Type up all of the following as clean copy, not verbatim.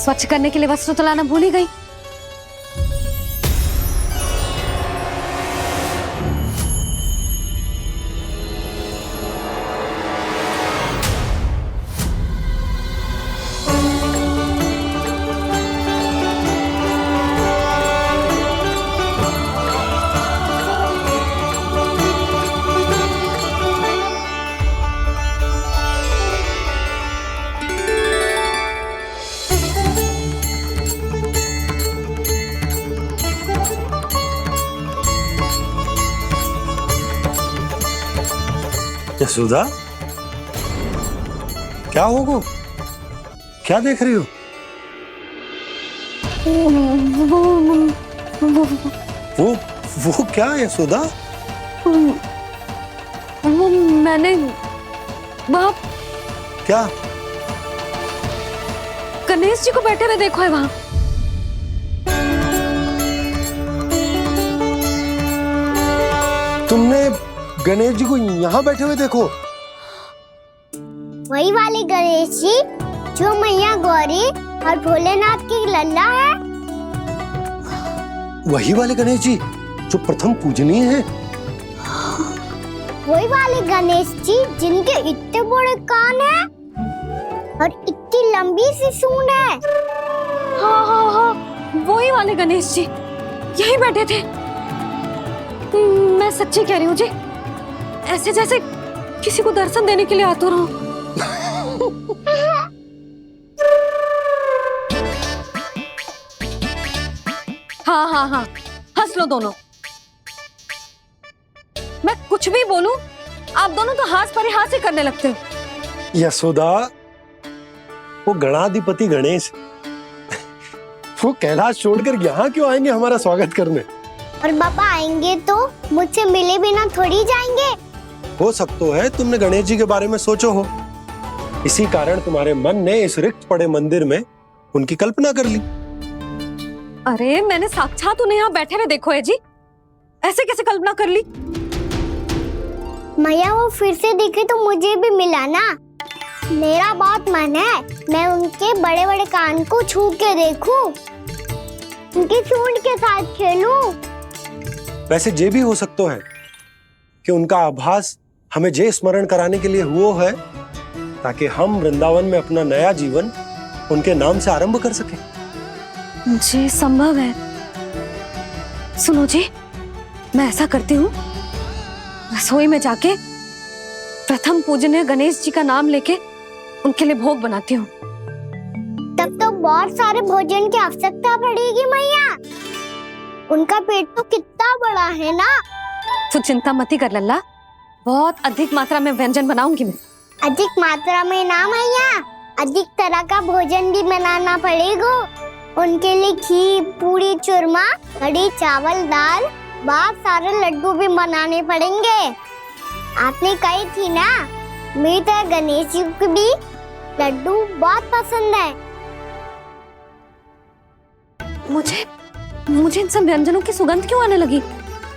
स्वच्छ करने के लिए वस्त्र तो लाना भूल ही गई। यशोदा, क्या होगा? क्या देख रही हो? वो क्या यशोदा? वो मैंने बाप क्या? गणेश जी को बैठे हुए देखो है वहां। तुमने गणेश जी को यहाँ बैठे हुए देखो? वही वाले गणेश जी जो मैया गौरी और भोलेनाथ की लल्ला है। वही वाले गणेश जी जो प्रथम पूजनीय है। वही वाले गणेश जी जिनके इतने बड़े कान हैं और इतनी लंबी सी सूंड है। हाँ हाँ हाँ, वही वाले गणेश जी यही बैठे थे। मैं सच्ची कह रही हूँ जी, ऐसे जैसे किसी को दर्शन देने के लिए आतुर हूँ। हाँ हाँ हाँ, हंस लो दोनों। मैं कुछ भी बोलूं, आप दोनों तो हाथ परिहास ही करने लगते हो। यशोदा, वो गणाधिपति गणेश वो कैलाश छोड़कर यहाँ क्यों आएंगे हमारा स्वागत करने? और बाबा आएंगे तो मुझसे मिले बिना थोड़ी जाएंगे। हो सकता है तुमने गणेश जी के बारे में सोचो हो, इसी कारण तुम्हारे मन ने इस रिक्त पड़े मंदिर में उनकी कल्पना कर ली। अरे मैंने साक्षात उन्हें यहाँ बैठे हुए देखो है जी, ऐसे कैसे कल्पना कर ली? मैया वो फिर से दिखे तो मुझे भी मिला ना। मेरा बहुत मन है मैं उनके बड़े बड़े कान को छू के देखूं, उनकी सूंड के साथ खेलूं। वैसे ये भी हो सकता है कि उनका आभास हमें जे स्मरण कराने के लिए हुआ है ताकि हम वृंदावन में अपना नया जीवन उनके नाम से आरंभ कर सके। जी संभव है। सुनो जी, मैं ऐसा करती हूँ, रसोई में जाके प्रथम पूजनीय गणेश जी का नाम लेके उनके लिए भोग बनाती हूँ। तब तो बहुत सारे भोजन की आवश्यकता पड़ेगी मैया। उनका पेट तो कितना बड़ा है ना। तू चिंता मत ही कर लल्ला, बहुत अधिक मात्रा में व्यंजन बनाऊंगी मैं। अधिक मात्रा में ना मैया, अधिक तरह का भोजन भी बनाना पड़ेगा। उनके लिए खीर, पूरी, चूरमा, कढ़ी, चावल, दाल, बहुत सारे लड्डू भी बनाने पड़ेंगे। आपने कही थी ना, मेरी तरह गणेश जी को भी लड्डू बहुत पसंद है। मुझे इन सब व्यंजनों की सुगंध क्यों आने लगी,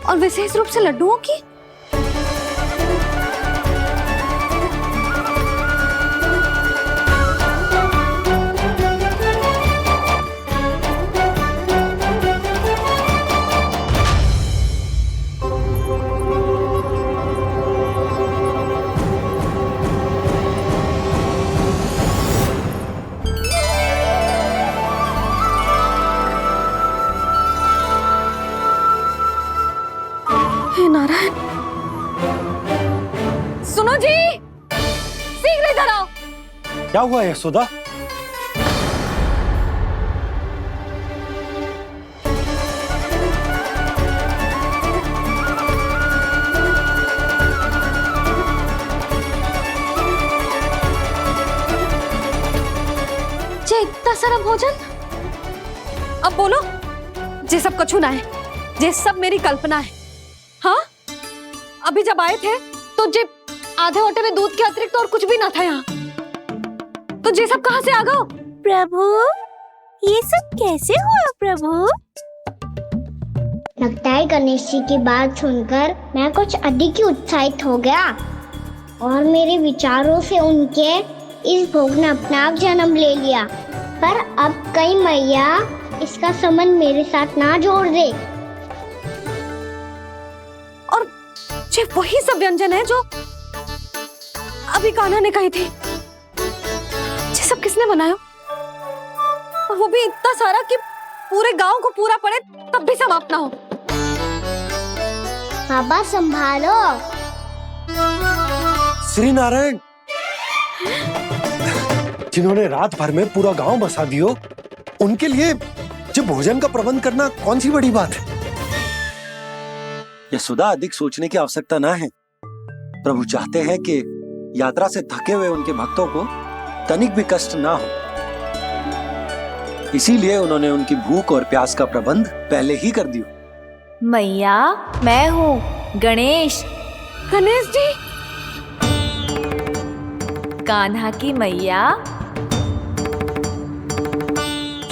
और विशेष रूप से लड्डुओं की? नारायण, सुनो जी, शीघ्र इधर आओ। क्या हुआ यशोदा? जे इतना सारा भोजन, अब बोलो, जे सब कछु ना है, जे सब मेरी कल्पना है। हाँ, अभी जब आए थे तो जे आधे ओटे में दूध के अतिरिक्त और कुछ भी ना था यहाँ, तो ये सब कहाँ से आ गए? प्रभु, ये सब कैसे हुआ प्रभु? लगता है गणेश जी की बात सुनकर मैं कुछ अधिक ही उत्साहित हो गया और मेरे विचारों से उनके इस भोग ने अपना आप जन्म ले लिया। पर अब कहीं मैया इसका संबंध मेरे साथ ना जोड़ दे। और ये वही सब व्यंजन है जो अभी कान्हा ने कही थी। ये सब किसने बनाया? और वो भी इतना सारा कि पूरे गांव को पूरा पड़े तब भी समाप्त ना हो। बाबा संभालो। श्री नारायण, जिन्होंने रात भर में पूरा गांव बसा दियो, उनके लिए जो भोजन का प्रबंध करना कौन सी बड़ी बात है। यशोदा, अधिक सोचने की आवश्यकता ना है। प्रभु चाहते हैं कि यात्रा से थके हुए उनके भक्तों को तनिक भी कष्ट ना हो, इसीलिए उन्होंने उनकी भूख और प्यास का प्रबंध पहले ही कर दिया। मैया, मैं हूँ गणेश। गणेश जी, कान्हा की मैया।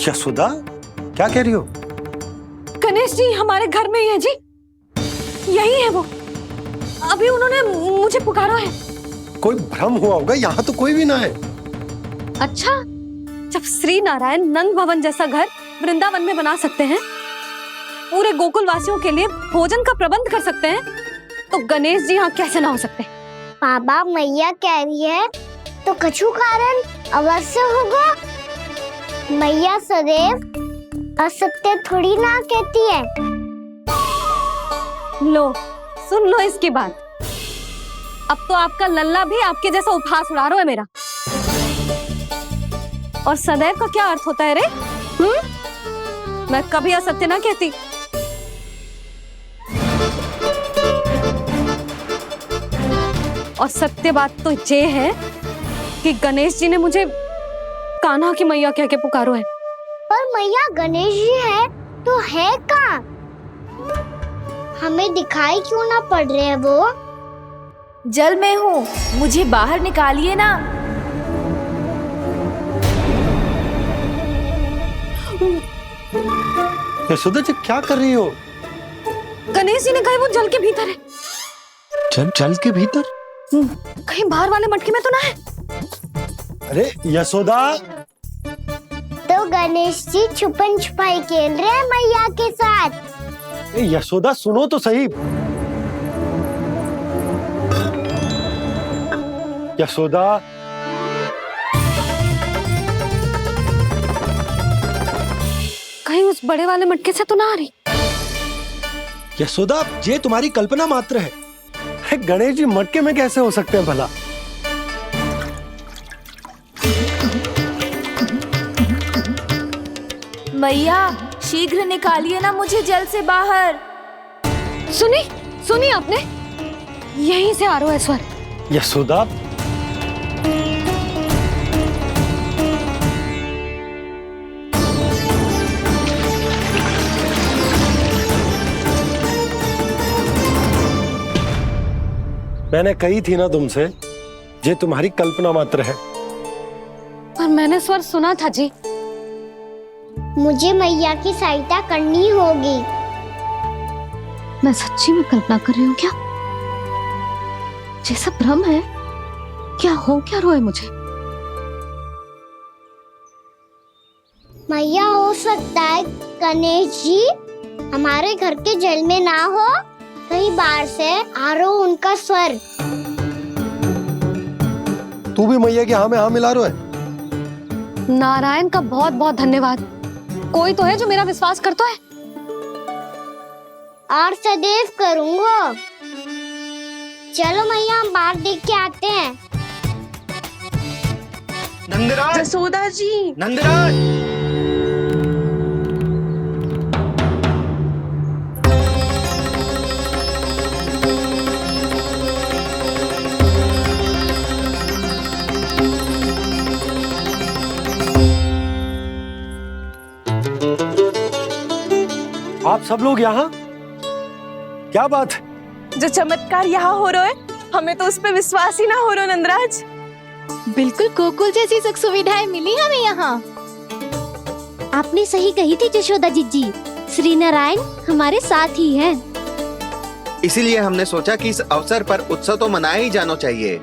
यशोदा, क्या कह रही हो? गणेश जी हमारे घर में ही है जी, यही है वो। अभी उन्होंने मुझे पुकारा है। कोई भ्रम हुआ होगा, यहाँ तो कोई भी ना है। अच्छा, जब श्री नारायण नंद भवन जैसा घर वृंदावन में बना सकते हैं, पूरे गोकुल वासियों के लिए भोजन का प्रबंध कर सकते हैं, तो गणेश जी यहाँ कैसे ना हो सकते? बाबा मैया कह रही है तो कछु कारण अवश्य होगा। मैया सदैव असत्य थोड़ी ना कहती है। लो, सुन लो इसकी बात। अब तो आपका लल्ला भी आपके जैसा उपहास उड़ा रहा है मेरा। और सदैव का क्या अर्थ होता है रे? मैं कभी असत्य ना कहती। और सत्य बात तो ये है कि गणेश जी ने मुझे कान्हा की मैया कह के पुकारो है। पर मैया गणेश जी है तो है कहाँ? हमें दिखाई क्यों ना पड़ रहे हैं वो? जल में हूँ, मुझे बाहर निकालिए ना। यशोदा जी, क्या कर रही हो? गणेश जी ने कहा वो जल के भीतर है। जल के भीतर? कहीं बाहर वाले मटके में तो ना है? अरे यशोदा! तो गणेश जी छुपन छुपाई खेल रहे हैं मैया के साथ। यशोदा, सुनो तो सही। यशोदा, कहीं उस बड़े वाले मटके से तो ना आ रही? यशोदा, ये तुम्हारी कल्पना मात्र है। गणेश जी मटके में कैसे हो सकते हैं भला? मैया, शीघ्र निकालिए ना मुझे जल से बाहर। सुनी आपने? यहीं से आ रहा है स्वर। यशोदा, मैंने कही थी ना तुमसे, ये तुम्हारी कल्पना मात्र है। पर मैंने स्वर सुना था जी। मुझे मैया की सहायता करनी होगी। मैं सच्ची में कल्पना कर रही हूँ क्या? ये सब भ्रम है क्या? हो क्या रहा है मुझे? मैया, हो सकता है गणेश जी हमारे घर के जल में ना हो, कहीं बाहर से आ रहा हो उनका स्वर। तू भी मैया के हाँ में हाँ मिला रहा है। नारायण का बहुत बहुत धन्यवाद। कोई तो है जो मेरा विश्वास करता है। और सदैव करूंगा। चलो मैया, हम बाहर देख के आते हैं। नंदराज! जसोदा जी, नंदराज! आप सब लोग यहाँ? क्या बात है? जो चमत्कार यहाँ हो रहा है, हमें तो उस पर विश्वास ही ना हो रहा नंदराज। बिल्कुल गोकुल जैसी सुख सुविधाएं मिली हमें यहाँ। आपने सही कही थी यशोदा जीजी, श्री नारायण हमारे साथ ही हैं। इसीलिए हमने सोचा कि इस अवसर पर उत्सव तो मनाया ही जाना चाहिए।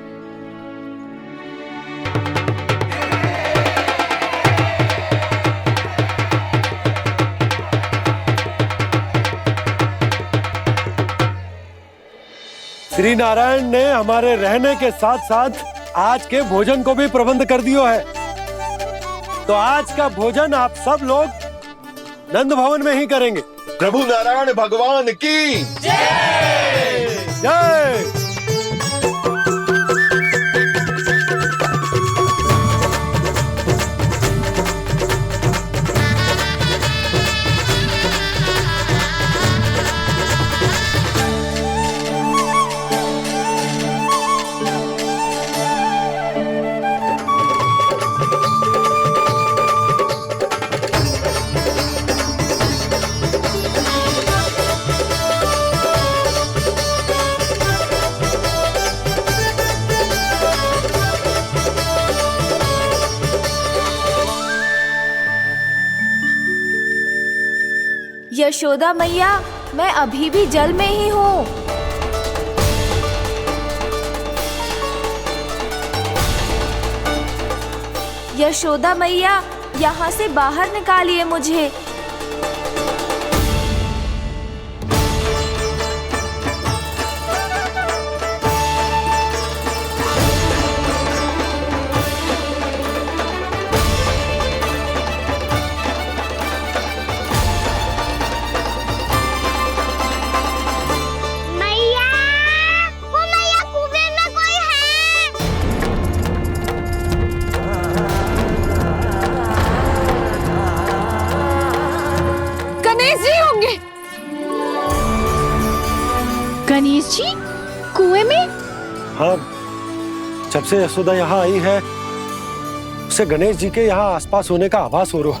श्री नारायण ने हमारे रहने के साथ साथ आज के भोजन को भी प्रबंध कर दियो है। तो आज का भोजन आप सब लोग नंद भवन में ही करेंगे। प्रभु नारायण भगवान की जय जय। यशोदा मैया, मैं अभी भी जल में ही हूँ। यशोदा मैया, यहाँ से बाहर निकालिए मुझे। गणेश जी कुएं में? हाँ, जब से यशोदा यहाँ आई है उसे गणेश जी के यहाँ आसपास होने का आभास हो रहा।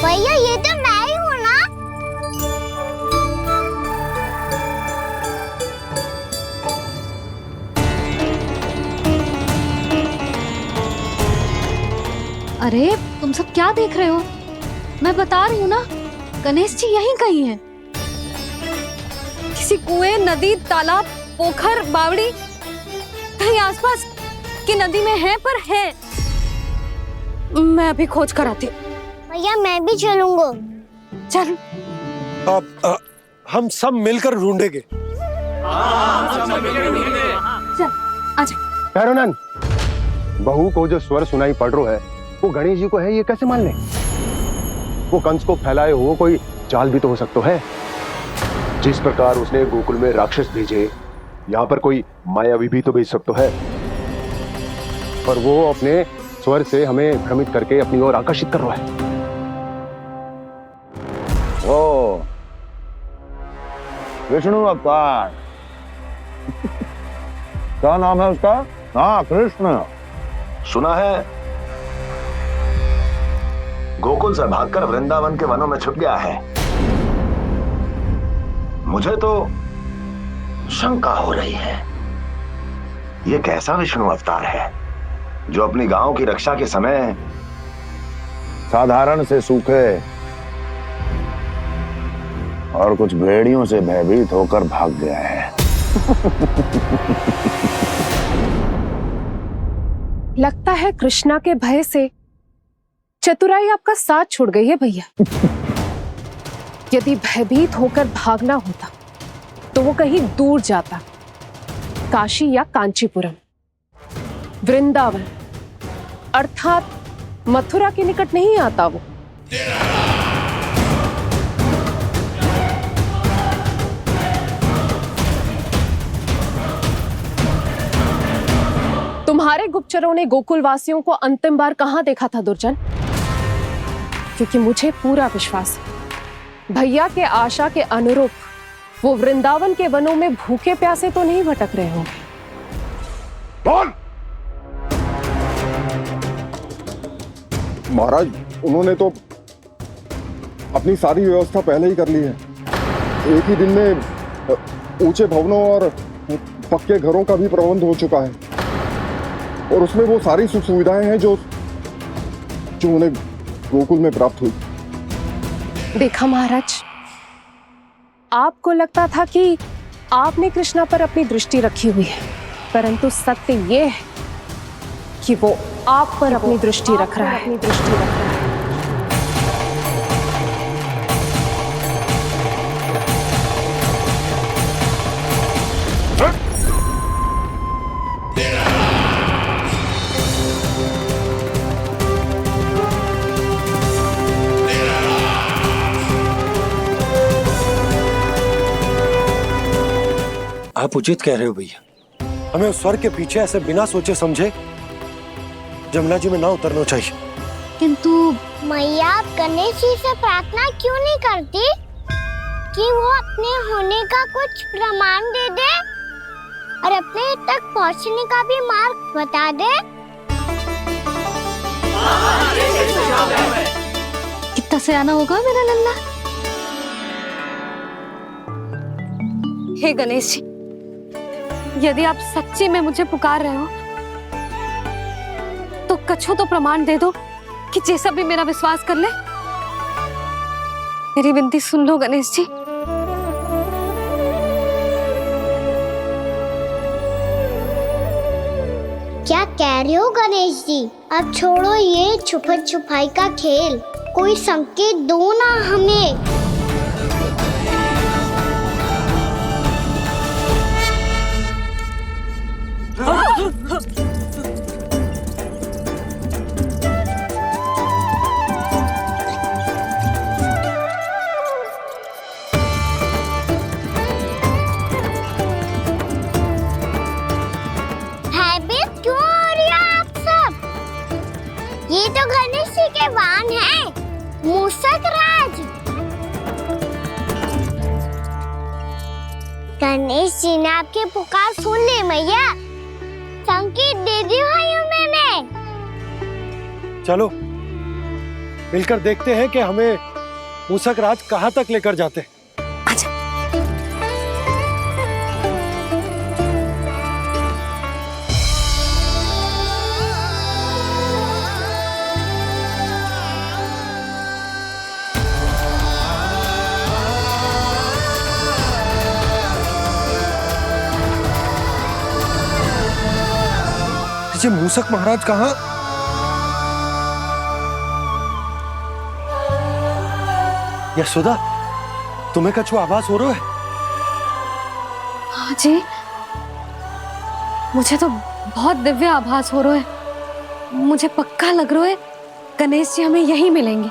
भैया ये तो मैं ही हूँ ना। अरे तुम सब क्या देख रहे हो? मैं बता रही हूँ ना, गणेश जी यहीं कहीं हैं। किसी कुएं, नदी, तालाब, पोखर, बावड़ी कहीं आसपास की नदी में है, पर है। मैं अभी खोज कर आती हूँ। भैया मैं भी चलूंगा। चल। अब हम सब मिलकर ढूंढेंगे। चल आजा। भैरवनाथ, बहू को जो स्वर सुनाई पड़ रहा है वो गणेश जी को है, ये कैसे मान ले? वो कंस को फैलाए हुए कोई चाल भी तो हो सकता है। जिस प्रकार उसने गोकुल में राक्षस भेजे, यहाँ पर कोई मायावी भी तो भेज सकता है। पर वो अपने स्वर से हमें भ्रमित करके अपनी ओर आकर्षित कर रहा है। ओ विष्णु अवतार। क्या नाम है उसका? हाँ, कृष्ण। सुना है गोकुल से भागकर वृंदावन के वनों में छुप गया है। मुझे तो शंका हो रही है, ये कैसा विष्णु अवतार है जो अपनी गांव की रक्षा के समय साधारण से सूखे और कुछ भेड़ियों से भयभीत होकर भाग गया है। लगता है कृष्णा के भय से चतुराई आपका साथ छोड़ गई है भैया। यदि भयभीत होकर भागना होता तो वो कहीं दूर जाता, काशी या कांचीपुरम, वृंदावन अर्थात मथुरा के निकट नहीं आता वो। तुम्हारे गुप्तचरों ने गोकुल वासियों को अंतिम बार कहां देखा था दुर्जन? क्योंकि मुझे पूरा विश्वास है भैया के आशा के अनुरूप वो वृंदावन के वनों में भूखे प्यासे तो नहीं भटक रहे होंगे। बोल! महाराज, उन्होंने तो अपनी सारी व्यवस्था पहले ही कर ली है। एक ही दिन में ऊंचे भवनों और पक्के घरों का भी प्रबंध हो चुका है, और उसमें वो सारी सुख सुविधाएं हैं जो उन्हें गोकुल में प्राप्त हुई। देखा महाराज, आपको लगता था कि आपने कृष्णा पर अपनी दृष्टि रखी हुई है, परंतु सत्य ये है कि वो आप पर अपनी दृष्टि रख रहा है। आप उचित कह रहे हो भैया, हमें उस स्वर के पीछे ऐसे बिना सोचे समझे जमुना जी में ना उतरना चाहिए। किंतु मैया, आप गणेश जी से प्रार्थना क्यों नहीं करती कि वो अपने होने का कुछ प्रमाण दे दे और अपने तक पहुंचने का भी मार्ग बता दे? कितना सयाना होगा मेरा लल्ला। हे गणेश जी, यदि आप सच्ची में मुझे पुकार रहे हो तो कछु तो प्रमाण दे दो कि जैसा भी मेरा विश्वास कर ले। मेरी विनती सुन लो गणेश जी। क्या कह रहे हो गणेश जी? अब छोड़ो ये छुपन छुपाई का खेल, कोई संकेत दो ना हमें। भयभीत क्यों हो रही हो आप सब? ये तो गणेश जी के वाहन हैं, मूषक राज। गणेश जी ने आपकी पुकार सुन ली मैया, संकेत दे दी भाइयों मैंने। चलो मिलकर देखते हैं कि हमें मूषक राज कहाँ तक लेकर जाते हैं। जी मूषक महाराज कहाँ? यशोदा, तुम्हें कछु आभास हो रहा है? हाँ जी, मुझे तो बहुत दिव्य आभास हो रहा है। मुझे पक्का लग रहा है गणेश जी हमें यहीं मिलेंगे।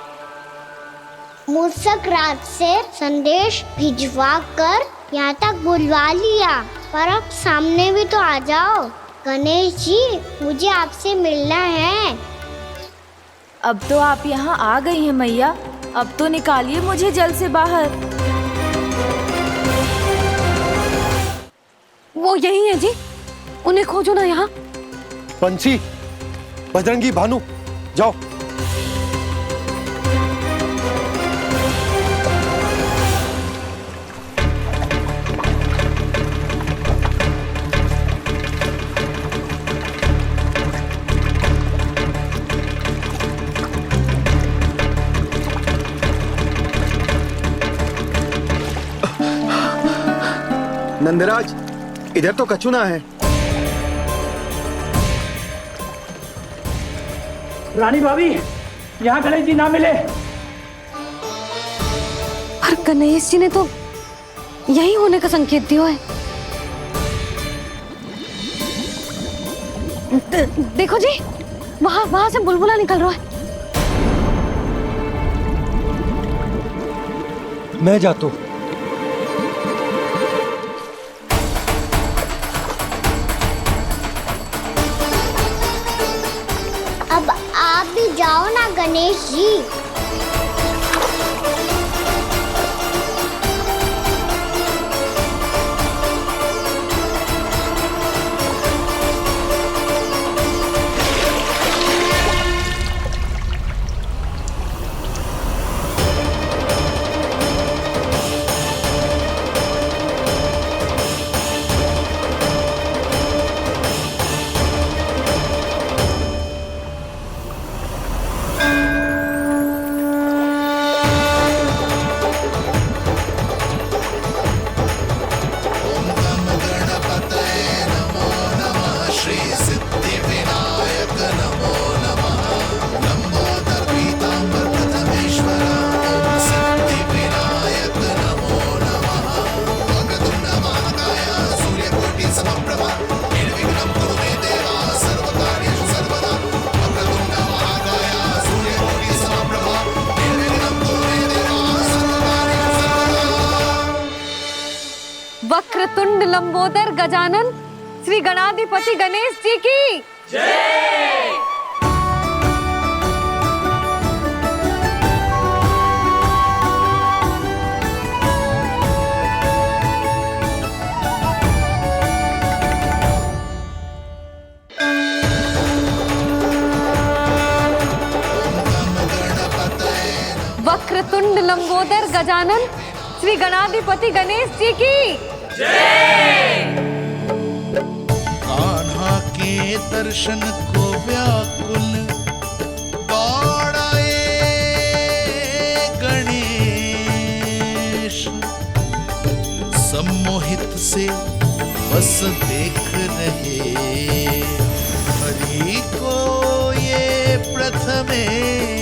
मूषक राज से संदेश भिजवा कर यहाँ तक बुलवा लिया, पर अब सामने भी तो आ जाओ। गणेश जी, मुझे आपसे मिलना है। अब तो आप यहाँ आ गई हैं मैया, अब तो निकालिए मुझे जल से बाहर। वो यही है जी, उन्हें खोजो ना यहाँ। बंसी, बजरंगी, भानु, जाओ। नंदराज, इधर तो कछु ना है। रानी भाभी, यहाँ गणेश जी ना मिले। और गणेश जी ने तो यही होने का संकेत दिया है। देखो जी, वहां से बुलबुला निकल रहा है। मैं जाता हूँ। अब आप भी जाओ ना गणेश जी। वक्रतुंड लंबोदर गजानन श्री गणाधिपति गणेश जी की जय। वक्रतुंड लंबोदर गजानन श्री गणाधिपति गणेश जी की जय। कान्हा के दर्शन को व्याकुल दौड़ाए गणेश, सम्मोहित से बस देख रहे हरि को ये प्रथमेश।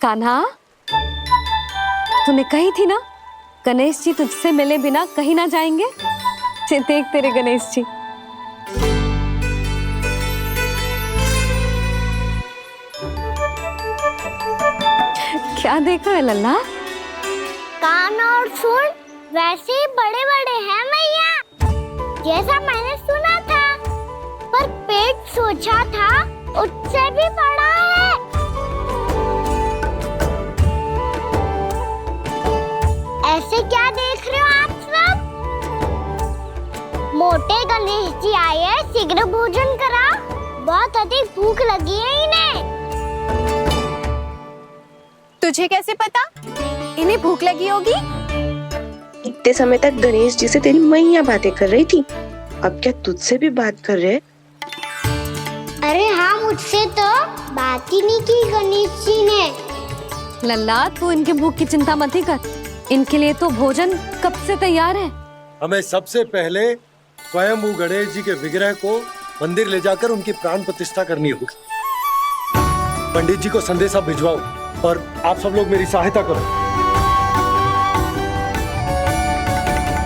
कान्हा, तूने कही थी ना गणेश जी तुझसे मिले बिना कहीं ना जाएंगे। देख तेरे गणेश जी। क्या देखा है लल्ला? कान और सुन वैसे ही बड़े बड़े हैं मैया, जैसा मैंने सुना था, पर पेट सोचा था उससे भी बड़ा है। ऐसे क्या देख रहे हो आप सब? मोटे गणेश जी आए हैं, शीघ्र भोजन करा, बहुत अधिक भूख लगी है इन्हें। तुझे कैसे पता इन्हें भूख लगी होगी? इतने समय तक गणेश जी से तेरी मैया बातें कर रही थी, अब क्या तुझसे भी बात कर रहे? अरे हाँ, मुझसे तो बात ही नहीं की गणेश जी ने। लल्ला, तू इनके भूख की चिंता मत ही कर, इनके लिए तो भोजन कब से तैयार है। हमें सबसे पहले स्वयं गणेश जी के विग्रह को मंदिर ले जाकर उनकी प्राण प्रतिष्ठा करनी होगी। पंडित जी को संदेशा भिजवाओ और आप सब लोग मेरी सहायता करो।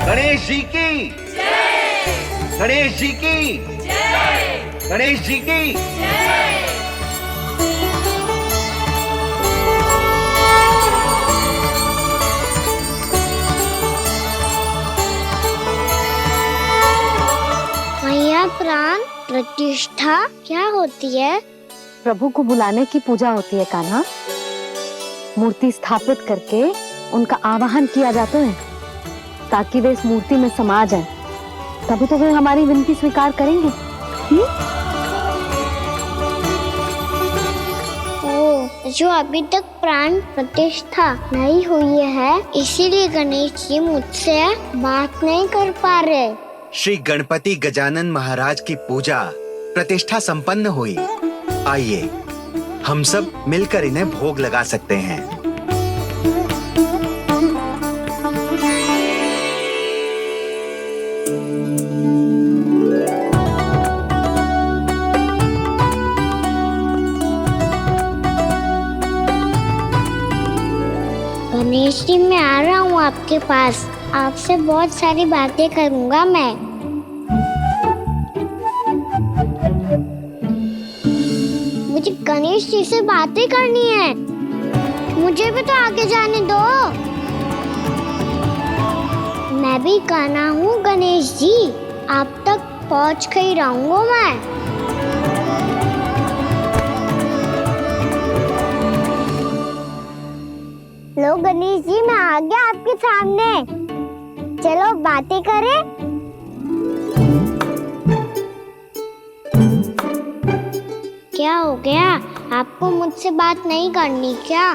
गणेश जी की जय। गणेश जी की जय। गणेश जी की जय। मैया, प्राण प्रतिष्ठा क्या होती है? प्रभु को बुलाने की पूजा होती है कान्हा। मूर्ति स्थापित करके उनका आवाहन किया जाता है ताकि वे इस मूर्ति में समा जाएं। तभी तो वे हमारी विनती स्वीकार करेंगे। ओ, जो अभी तक प्राण प्रतिष्ठा नहीं हुई है, इसीलिए गणेश जी मुझसे बात नहीं कर पा रहे। श्री गणपति गजानन महाराज की पूजा प्रतिष्ठा संपन्न हुई। आइए हम सब मिलकर इन्हें भोग लगा सकते हैं। गणेश जी, मैं आ रहा हूँ आपके पास, आपसे बहुत सारी बातें करूँगा मैं। मुझे गणेश जी से बातें करनी है, मुझे भी तो आगे जाने दो। मैं भी कान्हा हूँ गणेश जी, आप तक पहुँच कर ही रहूँगा मैं। लो गणेश जी, मैं आ गया आपके सामने, चलो बातें करें। क्या हो गया, आपको मुझसे बात नहीं करनी क्या?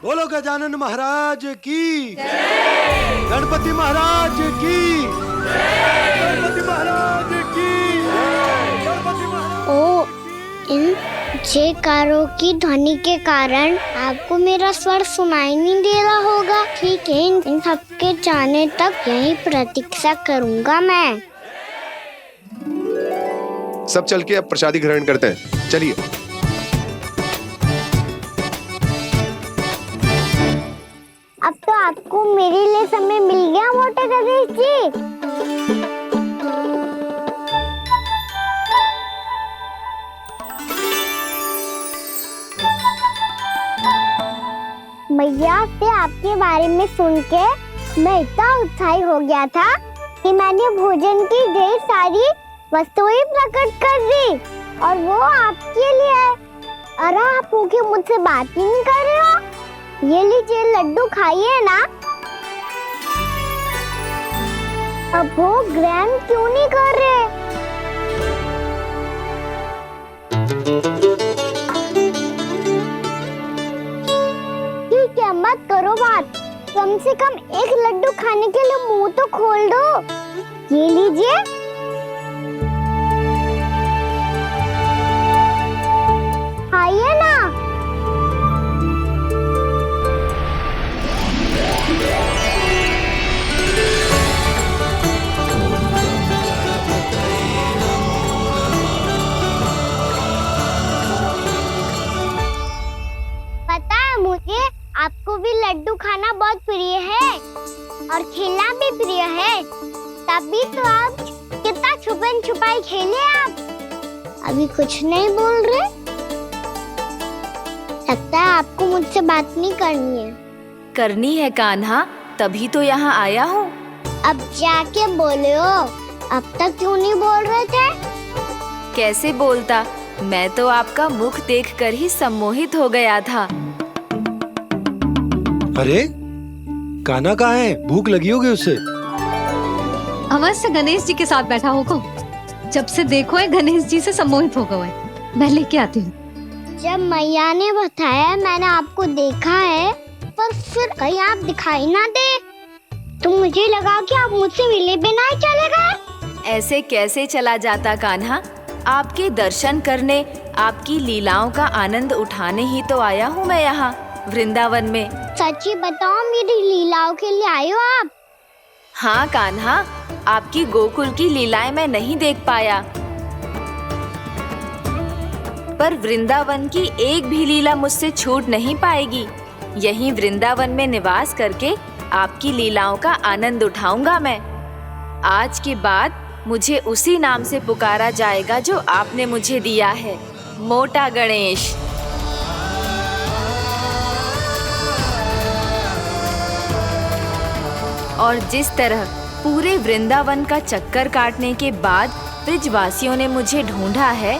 बोलो गजानन महाराज की जय। गणपति महाराज की जय। गणपति महाराज की जय। गणपति महाराज। ओ, इन जयकारों की ध्वनि के कारण आपको मेरा स्वर सुनाई नहीं दे रहा होगा। ठीक है, इन सबके जाने तक यही प्रतीक्षा करूंगा मैं। सब चल के अब प्रसादी ग्रहण करते हैं, चलिए। अब तो आपको मेरे लिए समय मिल गया मोटे गणेश जी। के बारे में सुन के मैं इतना उत्साही हो गया था कि मैंने भोजन की ढेर सारी वस्तुएं प्रकट कर दी और वो आपके लिए। अरे आप भूखे मुझसे बात ही नहीं कर रहे हो। ये लीजिए लड्डू खाइए ना। अब वो ग्रैंड क्यों नहीं कर रहे? ठीक है, मत करो बात। कम से कम एक लड्डू खाने के लिए मुंह तो खोल दो। ये लीजिए। खाइए ना। पता है मुझे आपको भी लड्डू खाना बहुत प्रिय है और खेलना भी प्रिय है, तभी तो आप कितना छुपन छुपाई खेले। आप अभी कुछ नहीं बोल रहे। लगता है आपको मुझसे बात नहीं करनी है। करनी है कान्हा, तभी तो यहाँ आया हूँ। अब जाके बोले हो। अब तक क्यों नहीं बोल रहे थे? कैसे बोलता, मैं तो आपका मुख देखकर ही सम्मोहित हो गया था। अरे कान्हा कहाँ है? भूख लगी होगी उसे। अवश्य गणेश जी के साथ बैठा होगा। जब से देखो है गणेश जी से सम्मोहित हो गए। मैं लेके आती हूँ। जब मैया ने बताया मैंने आपको देखा है, पर फिर कहीं आप दिखाई ना दे तो मुझे लगा कि आप मुझसे मिले बिना ही चले गए। ऐसे कैसे चला जाता कान्हा? आपके दर्शन करने, आपकी लीलाओं का आनंद उठाने ही तो आया हूँ मैं यहाँ वृंदावन में। सच्ची बताओ, मेरी लीलाओं के लिए आए हो आप? हाँ कान्हा, आपकी गोकुल की लीलाएं मैं नहीं देख पाया, पर वृंदावन की एक भी लीला मुझसे छूट नहीं पाएगी। यहीं वृंदावन में निवास करके आपकी लीलाओं का आनंद उठाऊंगा मैं। आज के बाद मुझे उसी नाम से पुकारा जाएगा जो आपने मुझे दिया है, मोटा गणेश। और जिस तरह पूरे वृंदावन का चक्कर काटने के बाद ब्रिजवासियों ने मुझे ढूंढा है,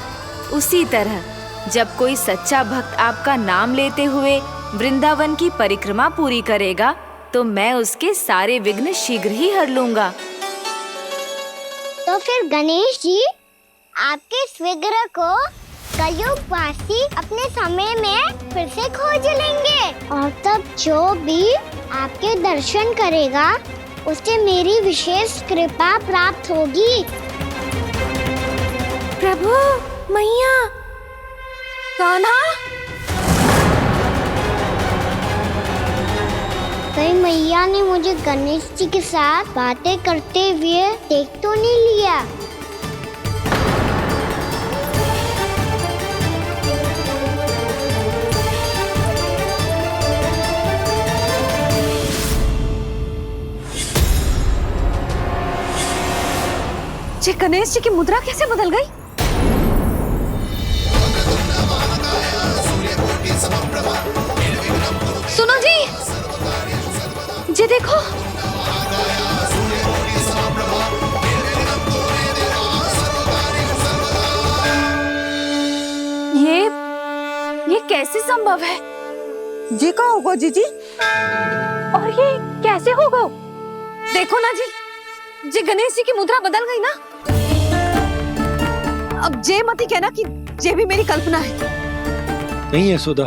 उसी तरह जब कोई सच्चा भक्त आपका नाम लेते हुए वृंदावन की परिक्रमा पूरी करेगा तो मैं उसके सारे विघ्न शीघ्र ही हर लूंगा। तो फिर गणेश जी, आपके इस विग्रह को कलयुगवासी अपने समय में फिर से खोज लेंगे और तब जो भी आपके दर्शन करेगा उसे मेरी विशेष कृपा प्राप्त होगी। प्रभु, मैया, कान्हा। कहीं मैया ने मुझे गणेश जी के साथ बातें करते हुए देख तो नहीं लिया? ये गणेश जी की मुद्रा कैसे बदल गई? सुनो जी, ये देखो। ये कैसे संभव है? ये क्या होगा जीजी? और ये कैसे होगा? देखो ना जी, जे गणेश जी की मुद्रा बदल गई ना। अब जे मत ही कहना कि ये भी मेरी कल्पना है। नहीं यशोदा,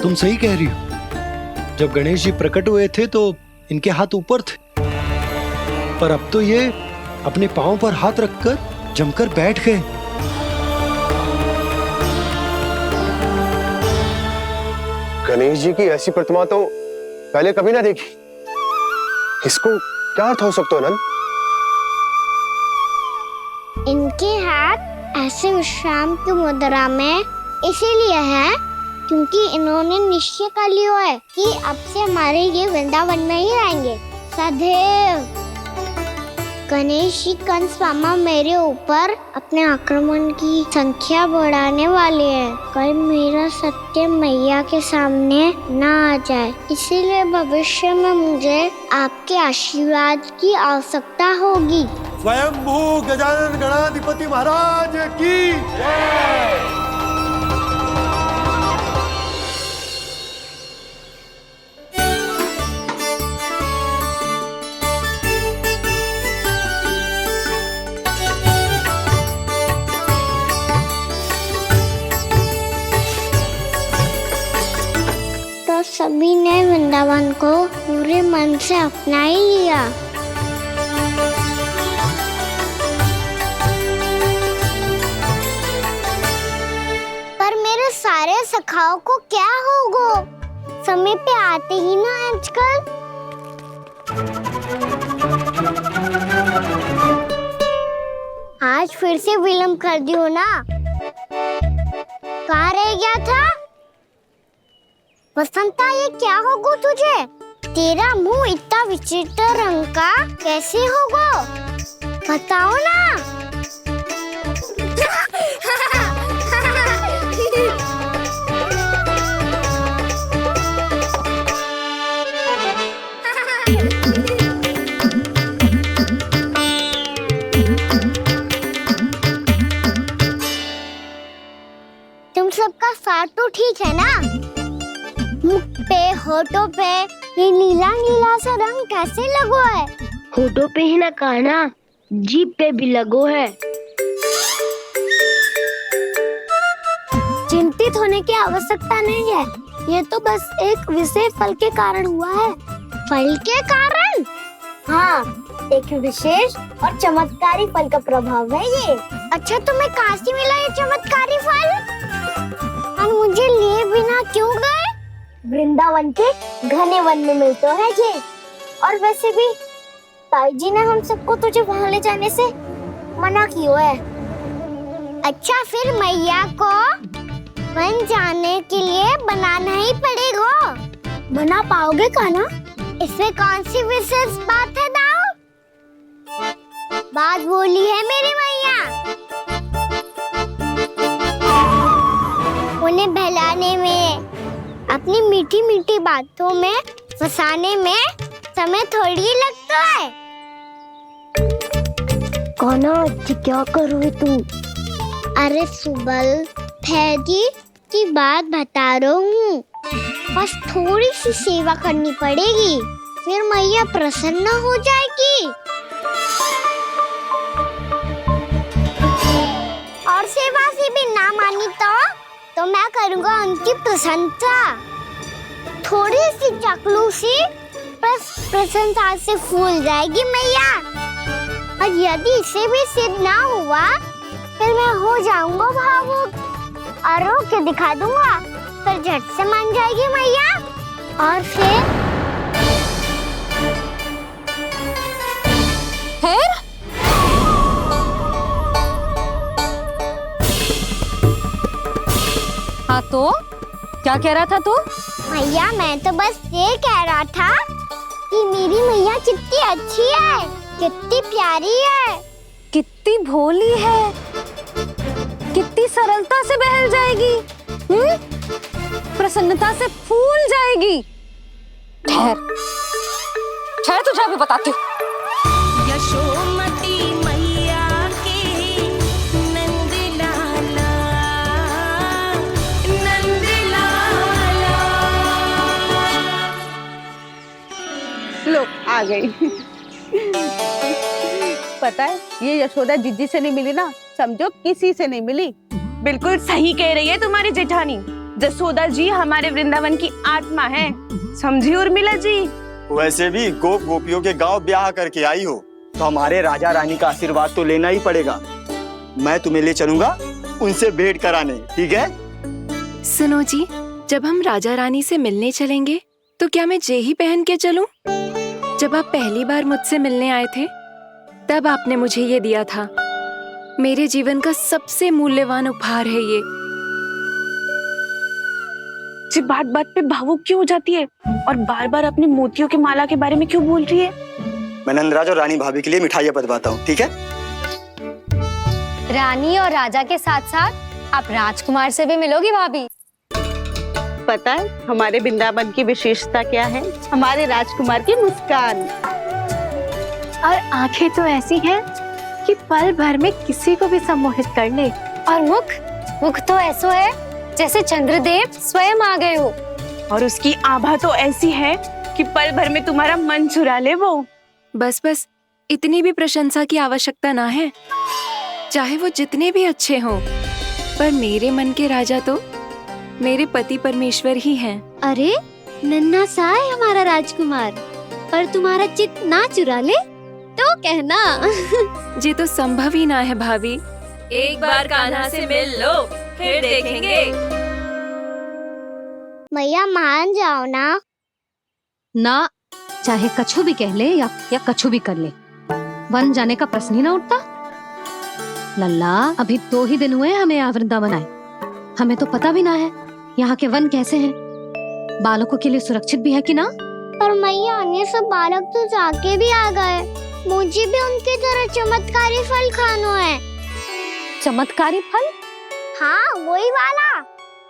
तुम सही कह रही हो। जब गणेश जी प्रकट हुए थे तो इनके हाथ ऊपर थे, पर अब तो ये अपने पांव पर हाथ रखकर जमकर बैठ गए। गणेश जी की ऐसी प्रतिमा तो पहले कभी ना देखी। इसको क्या अर्थ हो सकता है नंद? इनके हाथ ऐसे विश्राम की मुद्रा में इसीलिए है क्योंकि इन्होंने निश्चय कर लिया है कि अब से हमारे ये वृंदावन में ही रहेंगे सदैव। गणेश जी कंस मामा मेरे ऊपर अपने आक्रमण की संख्या बढ़ाने वाले हैं। कल मेरा सत्य मैया के सामने ना आ जाए, इसीलिए भविष्य में मुझे आपके आशीर्वाद की आवश्यकता होगी। स्वयंभू गजानन गणाधिपति महाराज की जय। तो सभी ने वृंदावन को पूरे मन से अपना ही लिया। पर मेरे सारे सखाओं को क्या होगा? समय पे आते ही ना आजकल। आज फिर से विलम्ब कर दी हो ना? कहाँ रह गया था? वसंता, ये क्या होगा तुझे? तेरा मुंह इतना विचित्र रंग का कैसे होगा? बताओ ना। तुम सबका साथ तो ठीक है ना? मुख पे, होठों पे ये नीला नीला सा रंग कैसे लगो है? होठों पे ही ना काना, जीभ पे भी लगो है। चिंतित होने की आवश्यकता नहीं है, ये तो बस एक विशेष फल के कारण हुआ है। फल के कारण? हाँ, एक विशेष और चमत्कारी फल का प्रभाव है ये। अच्छा, तुम्हें कहाँ से मिला ये चमत्कारी फल? और मुझे लिए बिना क्यों गए? वृंदावन के घने वन में मिलते है ये। और वैसे भी ताई जी ने हम सबको तुझे वहाँ ले जाने से मना किया है। अच्छा, फिर मैया को वन जाने के लिए बनाना ही पड़ेगा। बना पाओगे कान्हा? इसमें कौन सी विशेष बात है दाऊ? बात बोली है मेरी मैया। उन्हें बहलाने में, अपनी मीठी मीठी बातों में फंसाने में समय थोड़ी लगता है। कान्हा, क्या करोगे तू? अरे सुबल, फैजी की बात बता रहा हूँ। बस थोड़ी सी सेवा करनी पड़ेगी, फिर मैया प्रसन्न हो जाएगी। और सेवा से भी ना मानी तो मैं करूँगा उनकी प्रशंसा। थोड़ी सी चाकलूसी बस प्रशंसा से फूल जाएगी मैया। और यदि इसे भी सिद्ध ना हुआ, फिर मैं हो जाऊंगा भावुक और रो के दिखा दूंगा, फिर झट से मान जाएगी मैया। और फिर हाँ, तो क्या कह रहा था तू? मैया, मैं तो बस ये कह रहा था कि मेरी मैया कितनी अच्छी है, कितनी प्यारी है, कितनी भोली है, कितनी सरलता से बहल जाएगी, प्रसन्नता से फूल जाएगी। ठहर ठहर, तुझे अभी बताती हूँ। यशोमती मैया के नंद लाला, नंद लाला। लो, आ गई। पता है, ये यशोदा जिज्जी से नहीं मिली ना, समझो किसी से नहीं मिली। बिल्कुल सही कह रही है तुम्हारी जेठानी। जसोदा जी हमारे वृंदावन की आत्मा है, समझी उर्मिला जी। वैसे भी गोप गोपियों के गांव ब्याह करके आई हो, तो हमारे राजा रानी का आशीर्वाद तो लेना ही पड़ेगा। मैं तुम्हें ले चलूंगा उनसे भेंट कराने, ठीक है? सुनो जी, जब हम राजा रानी से मिलने चलेंगे तो क्या मैं जे ही पहन के चलूं? जब आप पहली बार मुझसे मिलने आए थे, तब आपने मुझे ये दिया था। मेरे जीवन का सबसे मूल्यवान उपहार है ये। जी बात बात पे भावुक क्यों हो जाती है और बार बार अपनी मोतियों की माला के बारे में क्यों बोल रही है? मैं नंदराज और रानी भाभी के लिए मिठाइयाँ बंटवाता हूँ, ठीक है? रानी और राजा के साथ साथ आप राजकुमार से भी मिलोगी भाभी। पता है हमारे वृंदावन की विशेषता क्या है? हमारे राजकुमार की मुस्कान। और आंखें तो ऐसी हैं कि पल भर में किसी को भी सम्मोहित कर ले। और मुख तो ऐसा है जैसे चंद्रदेव स्वयं आ गए हो। और उसकी आभा तो ऐसी है कि पल भर में तुम्हारा मन चुरा ले वो। बस बस, इतनी भी प्रशंसा की आवश्यकता ना है। चाहे वो जितने भी अच्छे हों, पर मेरे मन के राजा तो मेरे पति परमेश्वर ही हैं। अरे नन्हा सा है हमारा राजकुमार, पर तुम्हारा चित्त ना चुरा ले तो कहना। ये तो संभव ही ना है भाभी। एक बार कान्हा से मिल लो, फिर देखेंगे। मैया मान जाओ ना। ना, चाहे कछु भी कह ले या कछु भी कर ले, वन जाने का प्रश्न ही ना उठता। लल्ला, अभी 2 ही दिन हुए हमें यहाँ वृंदावन आए। हमें तो पता भी ना है यहाँ के वन कैसे हैं, बालकों के लिए सुरक्षित भी है कि ना। पर मैया ये सब बालक तो जाके भी आ गए। मुझे भी उनके तरह चमत्कारी फल खाना है। चमत्कारी फल? हाँ, वही वाला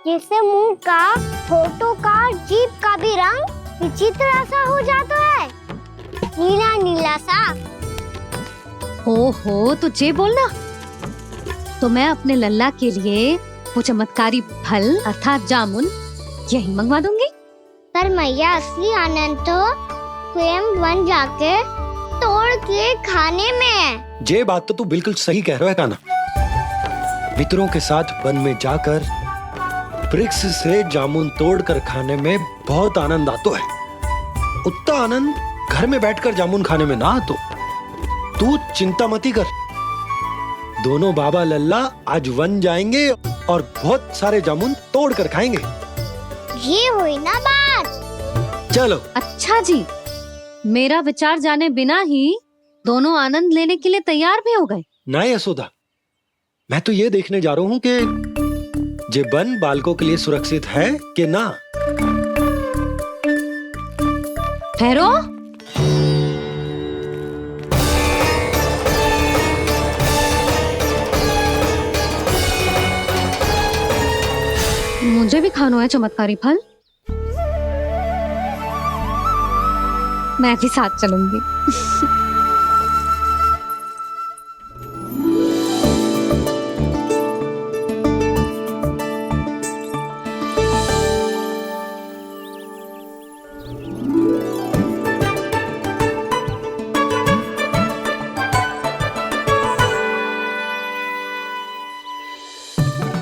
जिससे मुंह का, होठों का, जीभ का भी रंग विचित्र सा हो जाता है, नीला नीला सा। ओहो, तो जे बोलना। तो मैं अपने लल्ला के लिए वो चमत्कारी फल अर्थात जामुन यही मंगवा दूंगी। पर मैया असली आनंद तो स्वयं वन जाके तोड़ के खाने में है। ये बात तो तू बिल्कुल सही कह रहा है कान्हा। मित्रों के साथ वन में जाकर वृक्ष से जामुन तोड़कर खाने में बहुत आनंद आता है। उतना आनंद घर में बैठकर जामुन खाने में ना आतो। तू चिंता मती कर, दोनों बाबा लल्ला आज वन जाएंगे और बहुत सारे जामुन तोड़कर खाएंगे। ये हुई ना बात। चलो। अच्छा जी, मेरा विचार जाने बिना ही दोनों आनंद लेने के लिए तैयार भी हो गए। ना यशोदा, मैं तो ये देखने जा रहा हूँ कि ये वन बालकों के लिए सुरक्षित है कि ना। ठहरो। मुझे भी खाना है चमत्कारी फल। मैं भी साथ चलूंगी।